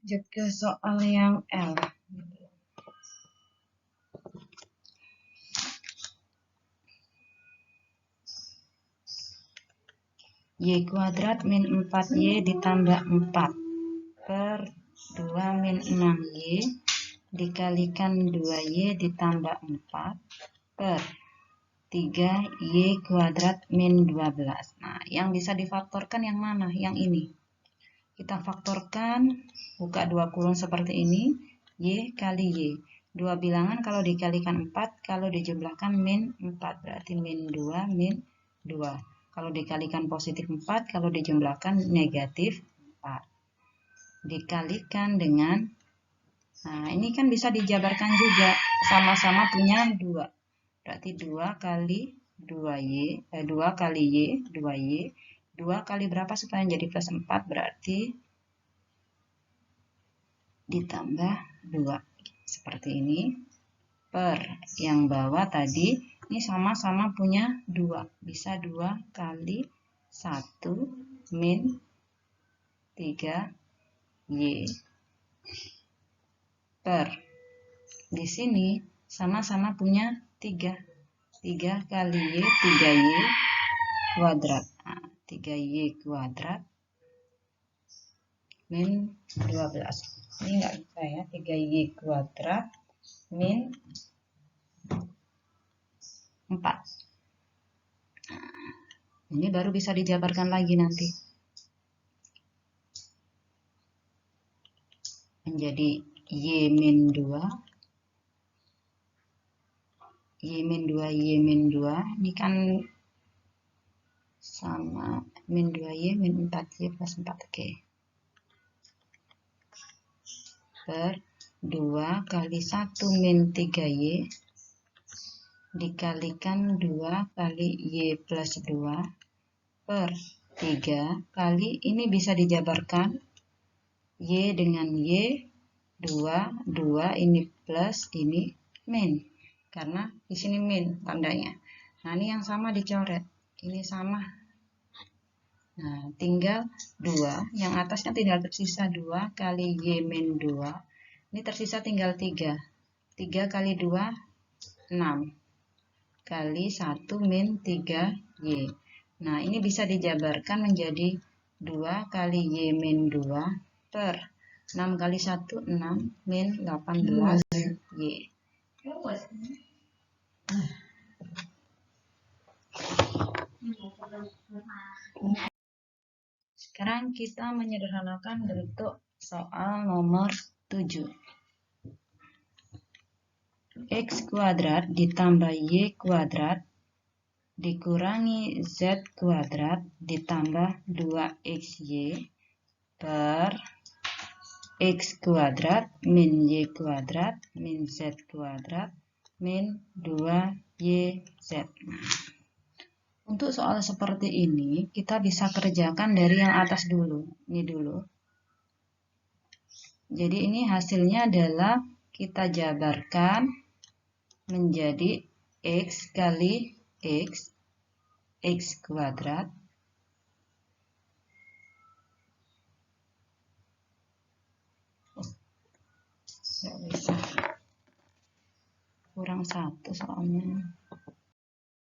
Lanjut ke soal yang L. Y kuadrat min 4Y ditambah 4 per 2 min 6Y dikalikan 2Y ditambah 4 per 3Y kuadrat min 12. Nah, yang bisa difaktorkan yang mana? Yang ini. Kita faktorkan, buka 2 kurung seperti ini, Y kali Y. 2 bilangan kalau dikalikan 4, kalau dijumlahkan min 4, berarti min 2, min 2. Kalau dikalikan positif 4, kalau dijumlahkan negatif 4. Dikalikan dengan, nah ini kan bisa dijabarkan juga, sama-sama punya 2. Berarti 2 kali 2Y, 2 kali Y, 2Y. 2 kali berapa supaya jadi plus 4, berarti ditambah 2. Seperti ini. Per yang bawah tadi, ini sama-sama punya 2. Bisa 2 kali 1 min 3Y. Per. Di sini sama-sama punya 3. 3 kali Y, 3Y kuadrat. Nah, 3Y kuadrat min 12. Ini enggak bisa ya, 3Y kuadrat min 4. Nah, ini baru bisa dijabarkan lagi nanti. Menjadi Y min 2. Y min 2, Y min 2. Ini kan sama min 2Y min 4Y plus 4. Oke. Per 2 kali 1 min 3Y dikalikan 2 kali Y plus 2 per 3 kali, ini bisa dijabarkan, Y dengan Y, 2 ini plus, ini min. Karena di sini min tandanya. Nah, ini yang sama dicoret. Ini sama. Nah, tinggal 2. Yang atasnya tinggal tersisa 2 kali Y min 2. Ini tersisa tinggal 3. 3 kali 2, 6. Kali 1 min 3Y. Nah, ini bisa dijabarkan menjadi 2 kali Y min 2 per 6 kali 1, 6 min 18Y. Sekarang kita menyederhanakan bentuk soal nomor 7. X kuadrat ditambah Y kuadrat dikurangi Z kuadrat ditambah 2XY per X kuadrat min Y kuadrat min Z kuadrat min 2YZ. Untuk soal seperti ini, kita bisa kerjakan dari yang atas dulu. Ini dulu. Jadi ini hasilnya adalah kita jabarkan menjadi X kali X kuadrat nggak bisa, kurang 1 soalnya.